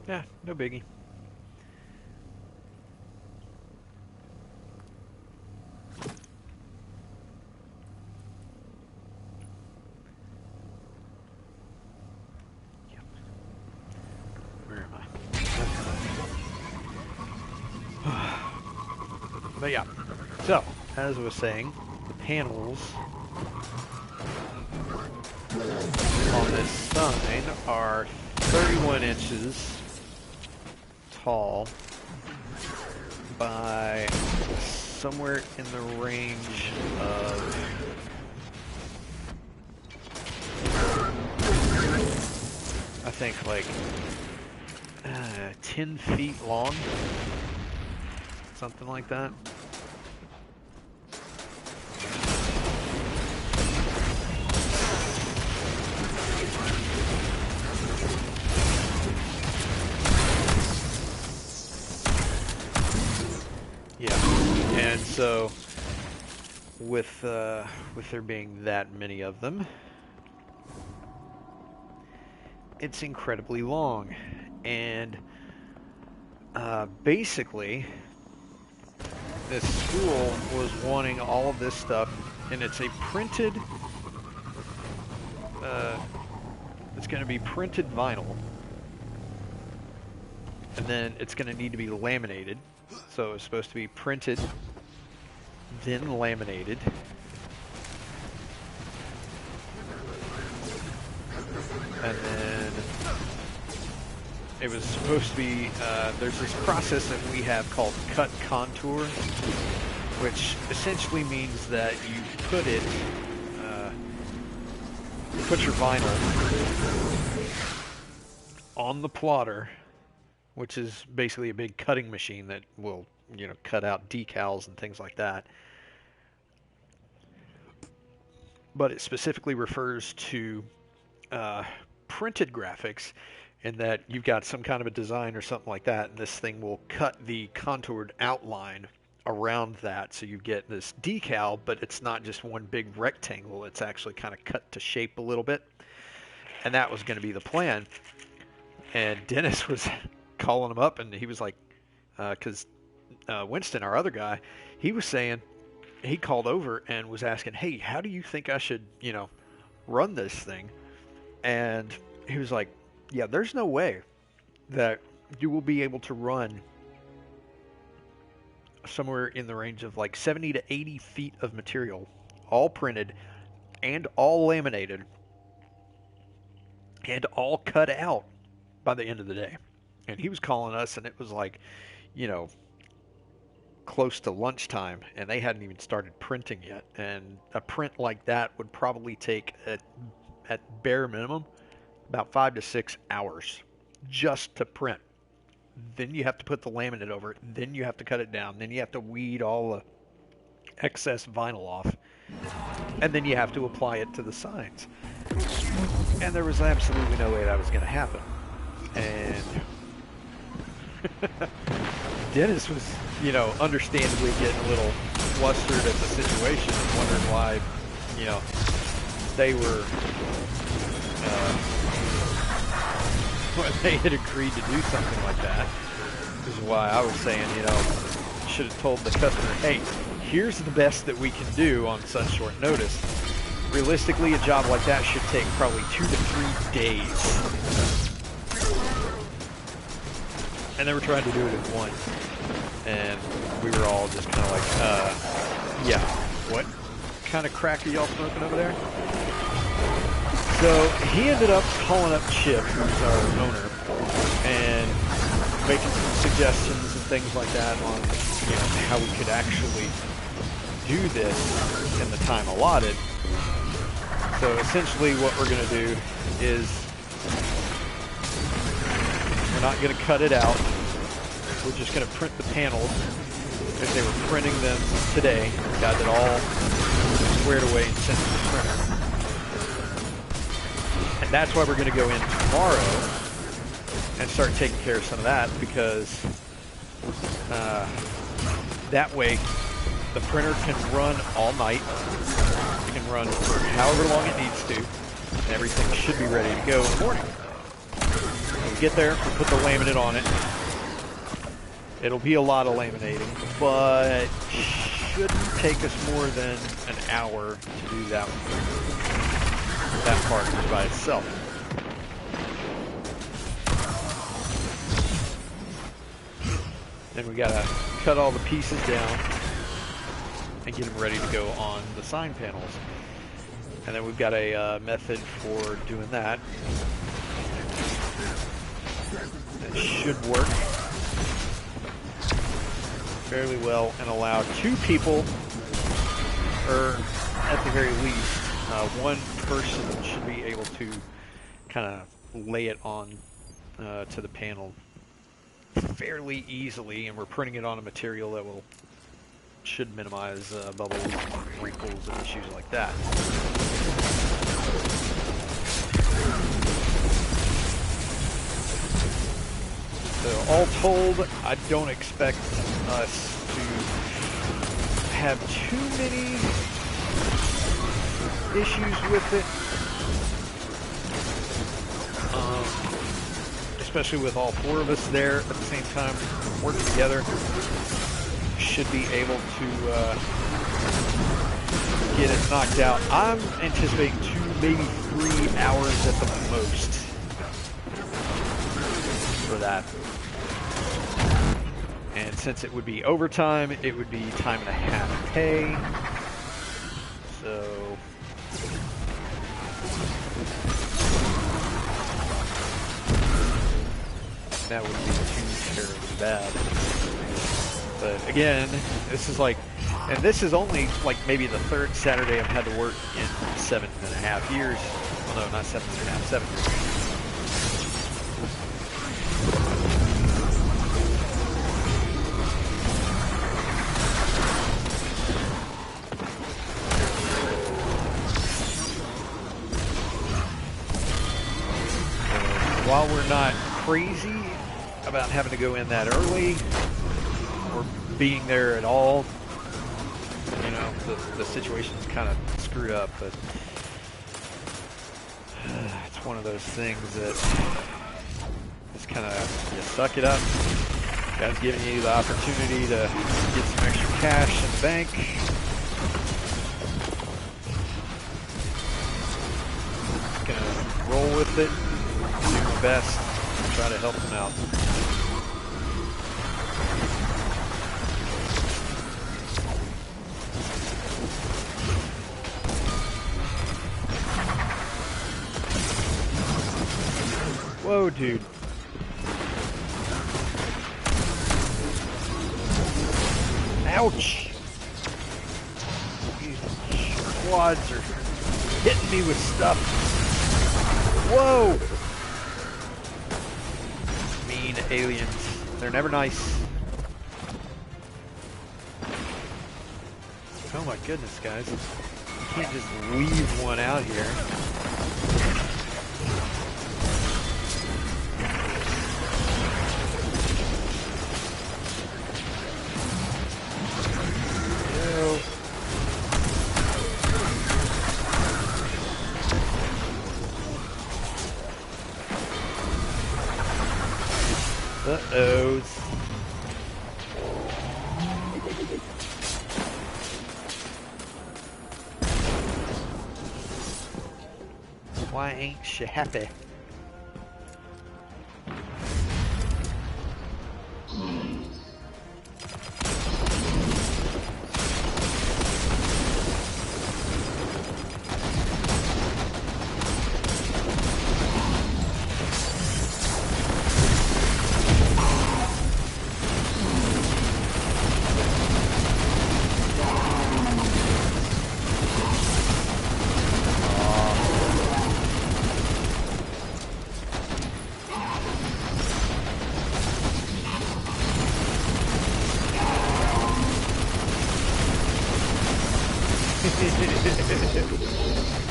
Yeah, no biggie. Yep. Where am I? But yeah, so, as I was saying, the panels on this sign are 31 inches tall by somewhere in the range of I think like 10 feet long, something like that. Yeah, and so with there being that many of them, it's incredibly long, and basically, this school was wanting all of this stuff, and it's a printed. It's going to be printed vinyl, and then it's going to need to be laminated. So it's supposed to be printed, then laminated, and then it was supposed to be, there's this process that we have called cut contour, which essentially means that you put it, put your vinyl on the plotter, which is basically a big cutting machine that will, you know, cut out decals and things like that. But it specifically refers to printed graphics, in that you've got some kind of a design or something like that, and this thing will cut the contoured outline around that, so you get this decal, but it's not just one big rectangle, it's actually kind of cut to shape a little bit. And that was going to be the plan. And Dennis was calling him up, and he was like, because Winston, our other guy, he was saying, he called over and was asking, hey, how do you think I should, you know, run this thing? And he was like, yeah, there's no way that you will be able to run somewhere in the range of like 70 to 80 feet of material, all printed and all laminated and all cut out by the end of the day. And he was calling us, and it was like, you know, close to lunchtime, and they hadn't even started printing yet. And a print like that would probably take, at bare minimum, about 5 to 6 hours just to print. Then you have to put the laminate over it. Then you have to cut it down. Then you have to weed all the excess vinyl off. And then you have to apply it to the signs. And there was absolutely no way that was going to happen. And Dennis was, you know, understandably getting a little flustered at the situation, wondering why, you know, they were, why they had agreed to do something like that. This is why I was saying, you know, should have told the customer, hey, here's the best that we can do on such short notice. Realistically, a job like that should take probably 2 to 3 days. And they were trying to do it in one. And we were all just kind of like, yeah, what kind of crack are y'all smoking over there? So he ended up calling up Chip, who's our owner, and making some suggestions and things like that on, you know, how we could actually do this in the time allotted. So essentially what we're going to do is we're not going to cut it out. We're just going to print the panels as they were printing them today. Got it all squared away and sent to the printer. And that's why we're going to go in tomorrow and start taking care of some of that, because that way the printer can run all night. It can run for however long it needs to, and everything should be ready to go in the morning. we get there, we put the laminate on it. It'll be a lot of laminating, but shouldn't take us more than an hour to do that part just by itself. Then we gotta cut all the pieces down and get them ready to go on the sign panels. And then we've got a method for doing that. It should work fairly well and allow 2 people, or at the very least, one person should be able to kind of lay it on to the panel fairly easily, and we're printing it on a material that should minimize bubbles, wrinkles, and issues like that. So all told, I don't expect us to have too many issues with it, especially with all 4 of us there at the same time working together. Should be able to get it knocked out. I'm anticipating 2, maybe 3 hours at the most for that. And since it would be overtime, it would be time and a half pay. So that wouldn't be too terribly bad. But again, this is like, and this is only like maybe the 3rd Saturday I've had to work in 7.5 years. Well, no, not 7.5, 7 years. While we're not crazy about having to go in that early or being there at all, you know, the situation's kind of screwed up, but it's one of those things that just kind of, you suck it up. God's giving you the opportunity to get some extra cash in the bank. Just gonna roll with it. Do my best, try to help them out. Whoa, dude. Ouch! These quads are hitting me with stuff. Whoa! Aliens. They're never nice. Oh my goodness, guys. You can't just leave one out here. Ew. Uh-oh. Why ain't she happy?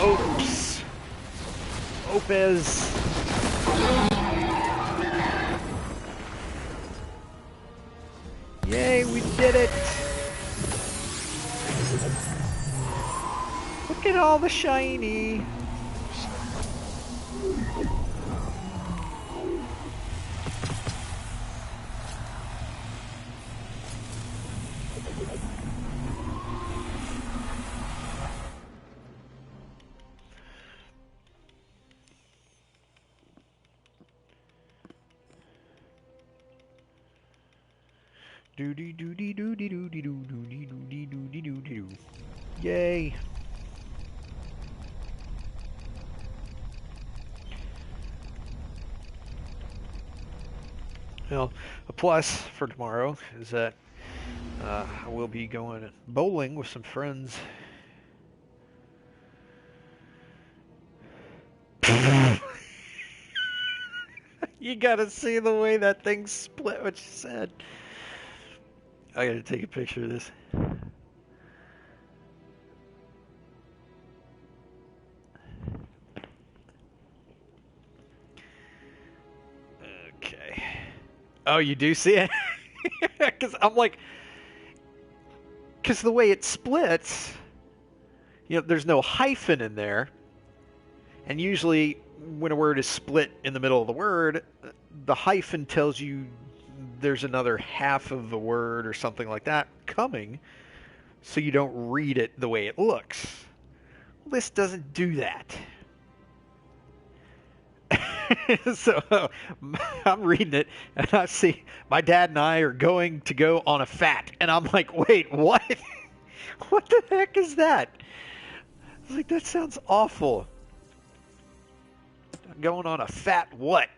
Oops. Opez. Yay, we did it. Look at all the shiny. Doody doody doody doody doody doody doody doody doo. Yay! Well, a plus for tomorrow is that I will be going bowling with some friends. You gotta see the way that thing split what you said. I gotta take a picture of this. Okay. Oh, you do see it? Because I'm like, because the way it splits, there's no hyphen in there. And usually, when a word is split in the middle of the word, the hyphen tells you there's another half of the word or something like that coming, so you don't read it the way it looks. Well, this doesn't do that. So I'm reading it, and I see my dad and I are going to go on a fat, and I'm like, wait, what? What the heck is that? I was like, that sounds awful. Going on a fat what?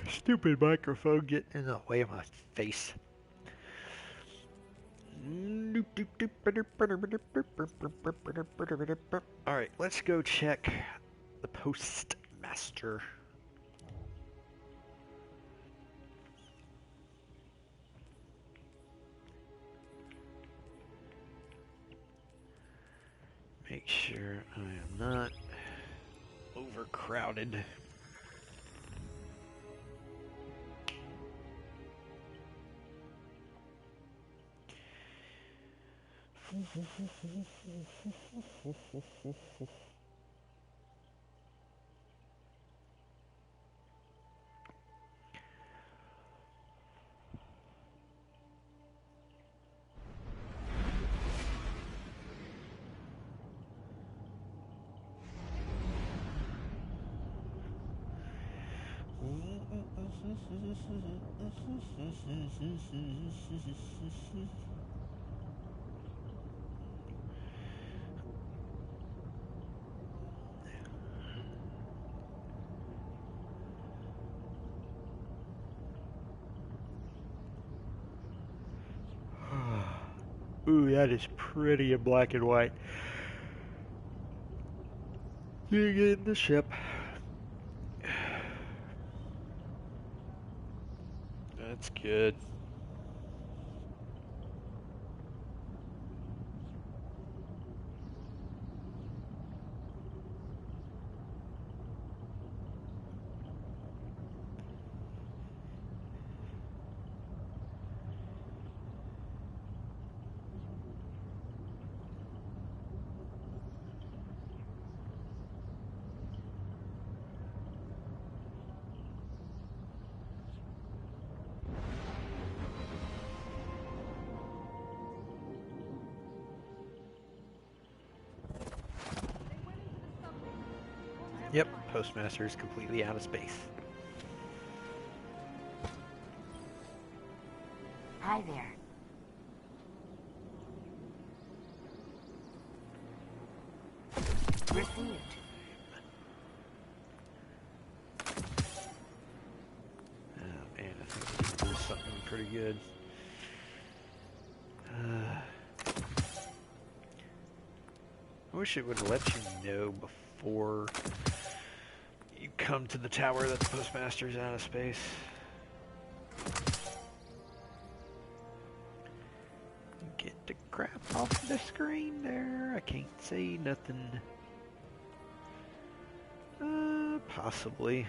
Stupid microphone getting in the way of my face. Alright, let's go check the postmaster. Make sure I am not overcrowded. Ooh, that is pretty in black and white. You get in the ship. That's good. Yep, Postmaster is completely out of space. Hi there. Received. Oh man, I think we can do something pretty good. I wish it would let you know before you come to the tower that the Postmaster's out of space. Get the crap off the screen there. I can't say nothing. Possibly.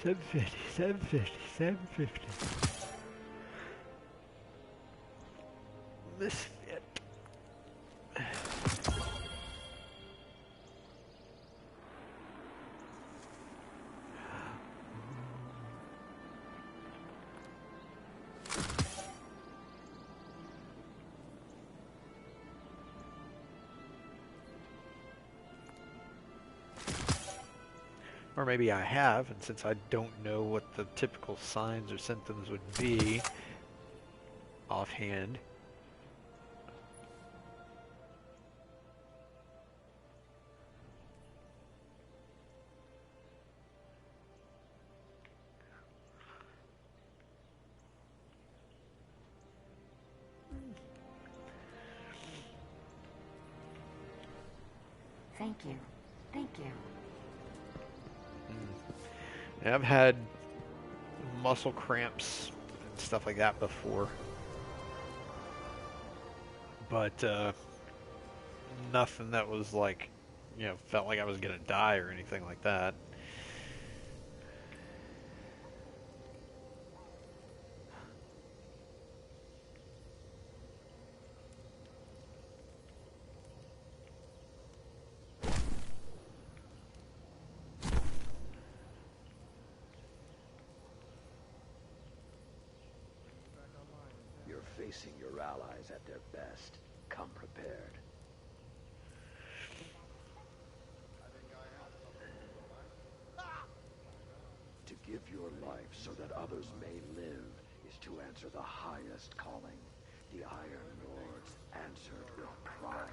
750, 750, 750. Misfit. Or maybe I have, and since I don't know what the typical signs or symptoms would be offhand. Thank you. Thank you. Yeah, I've had muscle cramps and stuff like that before, but nothing that was like, felt like I was gonna die or anything like that. You're facing your allies at their best. Come prepared. To give your life so that others may live is to answer the highest calling. The Iron Lords answered with pride.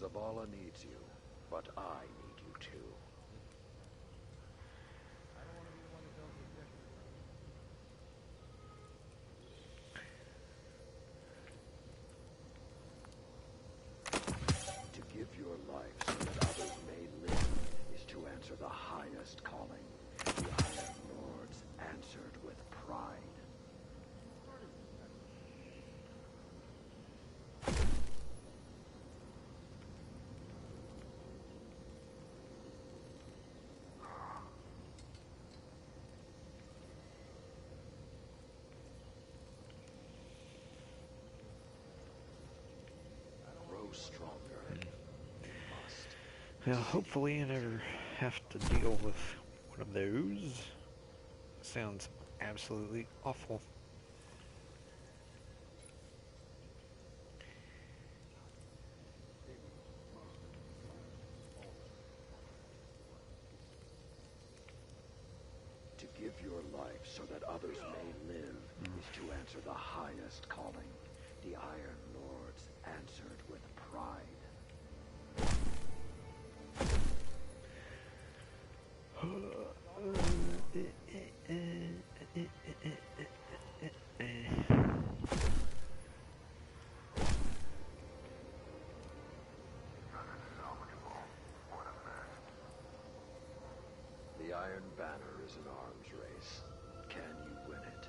Zavala needs you, but I need you too. To give your life so that others may live is to answer the highest calling. The Iron Lords answered with pride. Grow stronger. You must. Well, hopefully I never have to deal with one of those. Sounds absolutely awful. To give your life so that others may live is to answer the highest calling. The Iron Lords answered with pride. The Iron Banner is an arms race. Can you win it?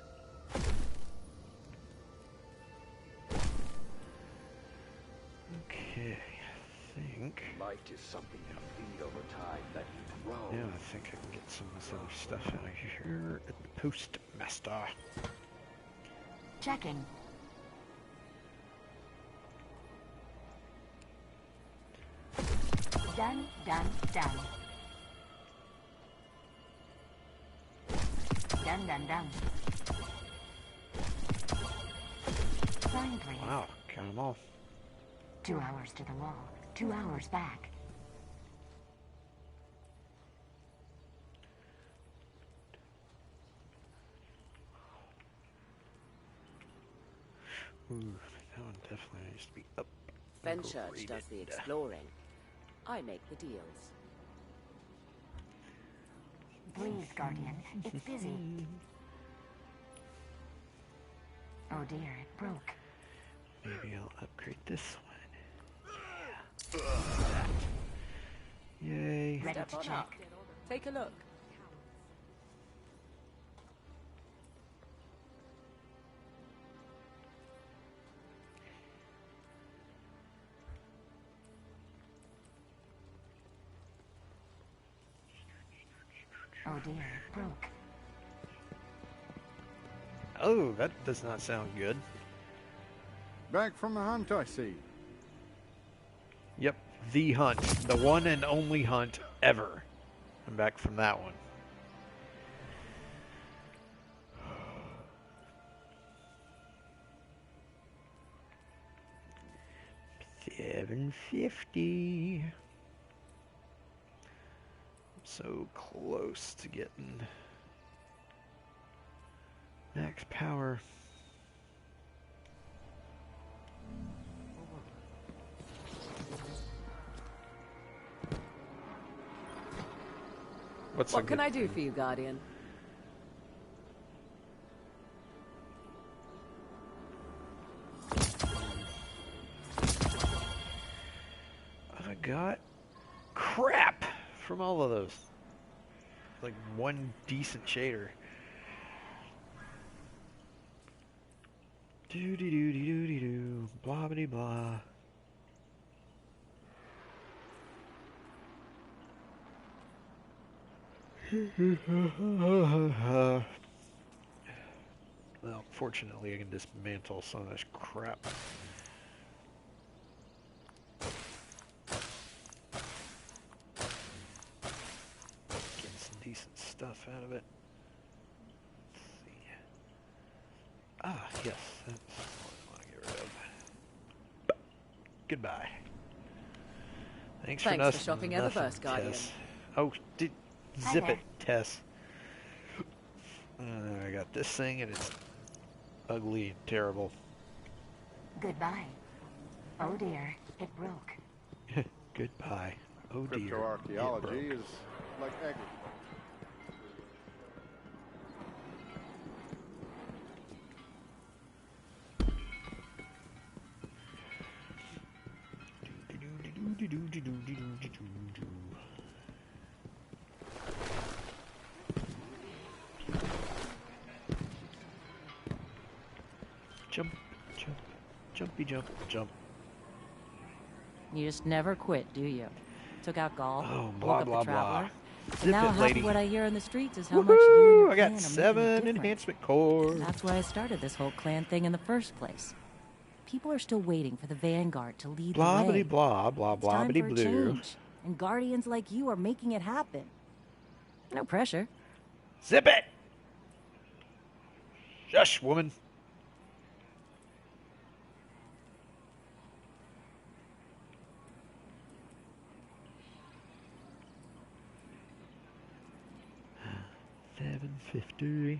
Okay, I think. Light is something you feed over time that you grow. Yeah, I think I can get some of this other stuff out of here at the postmaster. Checking. Done, done, done. Done, done, done. Sign, please. Wow, count them all. 2 hours to the wall. 2 hours back. Ooh, that one definitely needs to be up. Fenchurch does the exploring. I make the deals. Please, Guardian. It's busy. Oh dear, it broke. Maybe I'll upgrade this one. Yeah. Yay. Ready Step to on check. up. Take a look. Oh dear, it broke. Oh, that does not sound good. Back from the hunt, I see. Yep, the hunt. The one and only hunt ever. I'm back from that one. $750. So close to getting max power. What can I do for you, Guardian? I got crap from all of those. Like one decent shader. Doo doo doo doo doo doo. Blah blah blah. Well, fortunately, I can dismantle some of this crap. Getting some decent stuff out of it. Let's see. Ah, yes, that's what I want to get rid of. Goodbye. Thanks for Thanks nothing. for shopping ever first, Guardian. Tess. Oh, zip Hi it, Tess. I got this thing, and it's ugly and terrible. Goodbye. Oh dear, it broke. Goodbye. Oh dear. Cryptoarchaeology is like agriculture. Jump, jump, jumpy jump, jump. You just never quit, do you? Took out golf, Oh, woke blah, up blah, the traveler, blah. and Zip now it, half lady. of what I hear in the streets is how much you and Woohoo! your I clan got are making a 7 difference. enhancement cores. That's why I started this whole clan thing in the first place. People are still waiting for the Vanguard to lead Blah, the way. blah, blah, It's blah, time bitty for a blue. change, and Guardians like you are making it happen. No pressure. Zip it! Shush, woman. $750.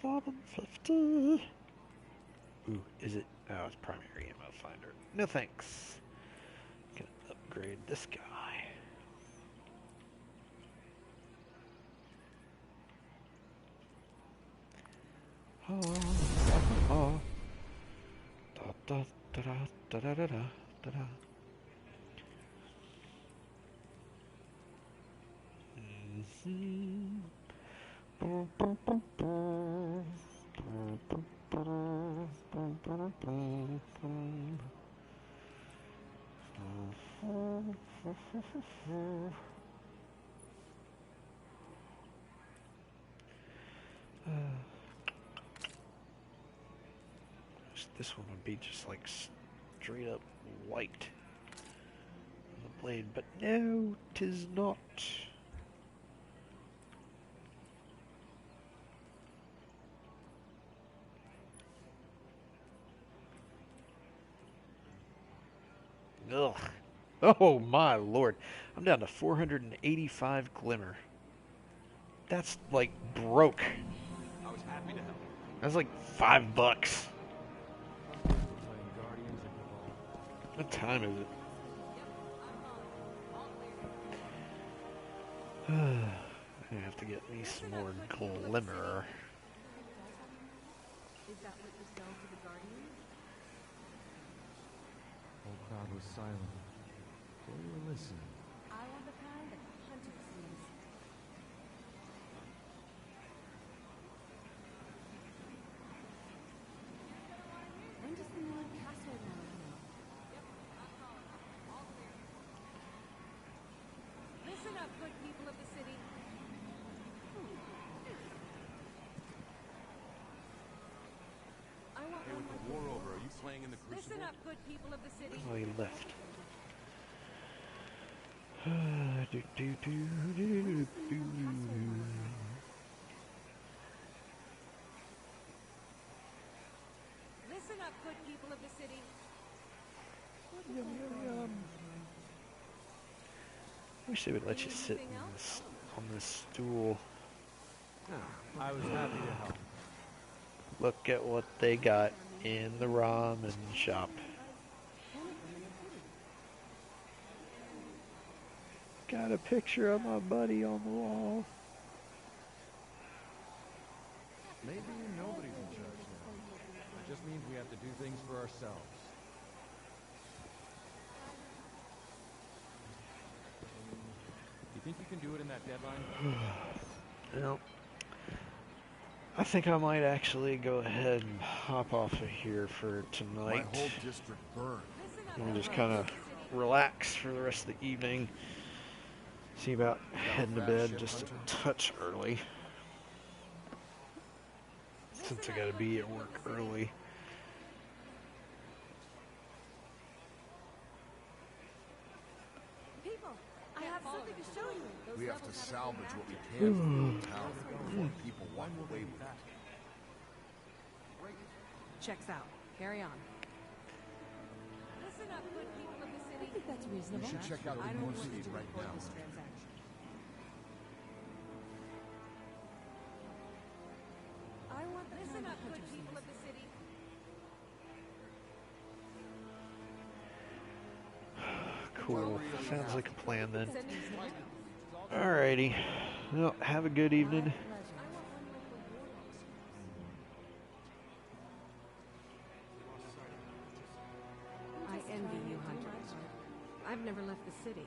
$750. Ooh, is it? Oh, it's primary ammo finder. No thanks. Gonna upgrade this guy. Da, da, da, da, da, da, da, da, da. This one would be just like straight up white on the blade, but no, 'tis not. Ugh. Oh my lord. I'm down to 485 glimmer. That's like broke. I was happy to help. That's like $5. What time is it? I have to get me some more glimmer. whole crowd was silent. They were listening. I want the kind that the hunter sees. When does the new castle now come? Listen up, good people of the city. I want Hey, with the war over, are you playing in the Crucible? Listen up, good people of the city. Oh, he left. Do, do, do, do, do, do. Listen up, good people of the city. Yum, yum, yum. Wish they would let you sit on this stool. I was happy to help. Look at what they got in the ramen shop. Got a picture of my buddy on the wall. Maybe nobody's in charge now. It just means we have to do things for ourselves. You think you can do it in that deadline? Well, I think I might actually go ahead and hop off of here for tonight. My whole district burned. And just kind of relax for the rest of the evening. See about heading to bed just a touch early. Since I gotta be at work early. People, I have something to show you. We have to salvage what we can from the town before people walk away with it. Checks out. Carry on. Listen up, good people of the city. I think that's We reasonable. should check out the North Seed right now. I want listen up, good people of the city. Cool. Sounds like a plan then. Alrighty. Well, have a good evening. I envy you, hunters. I've never left the city.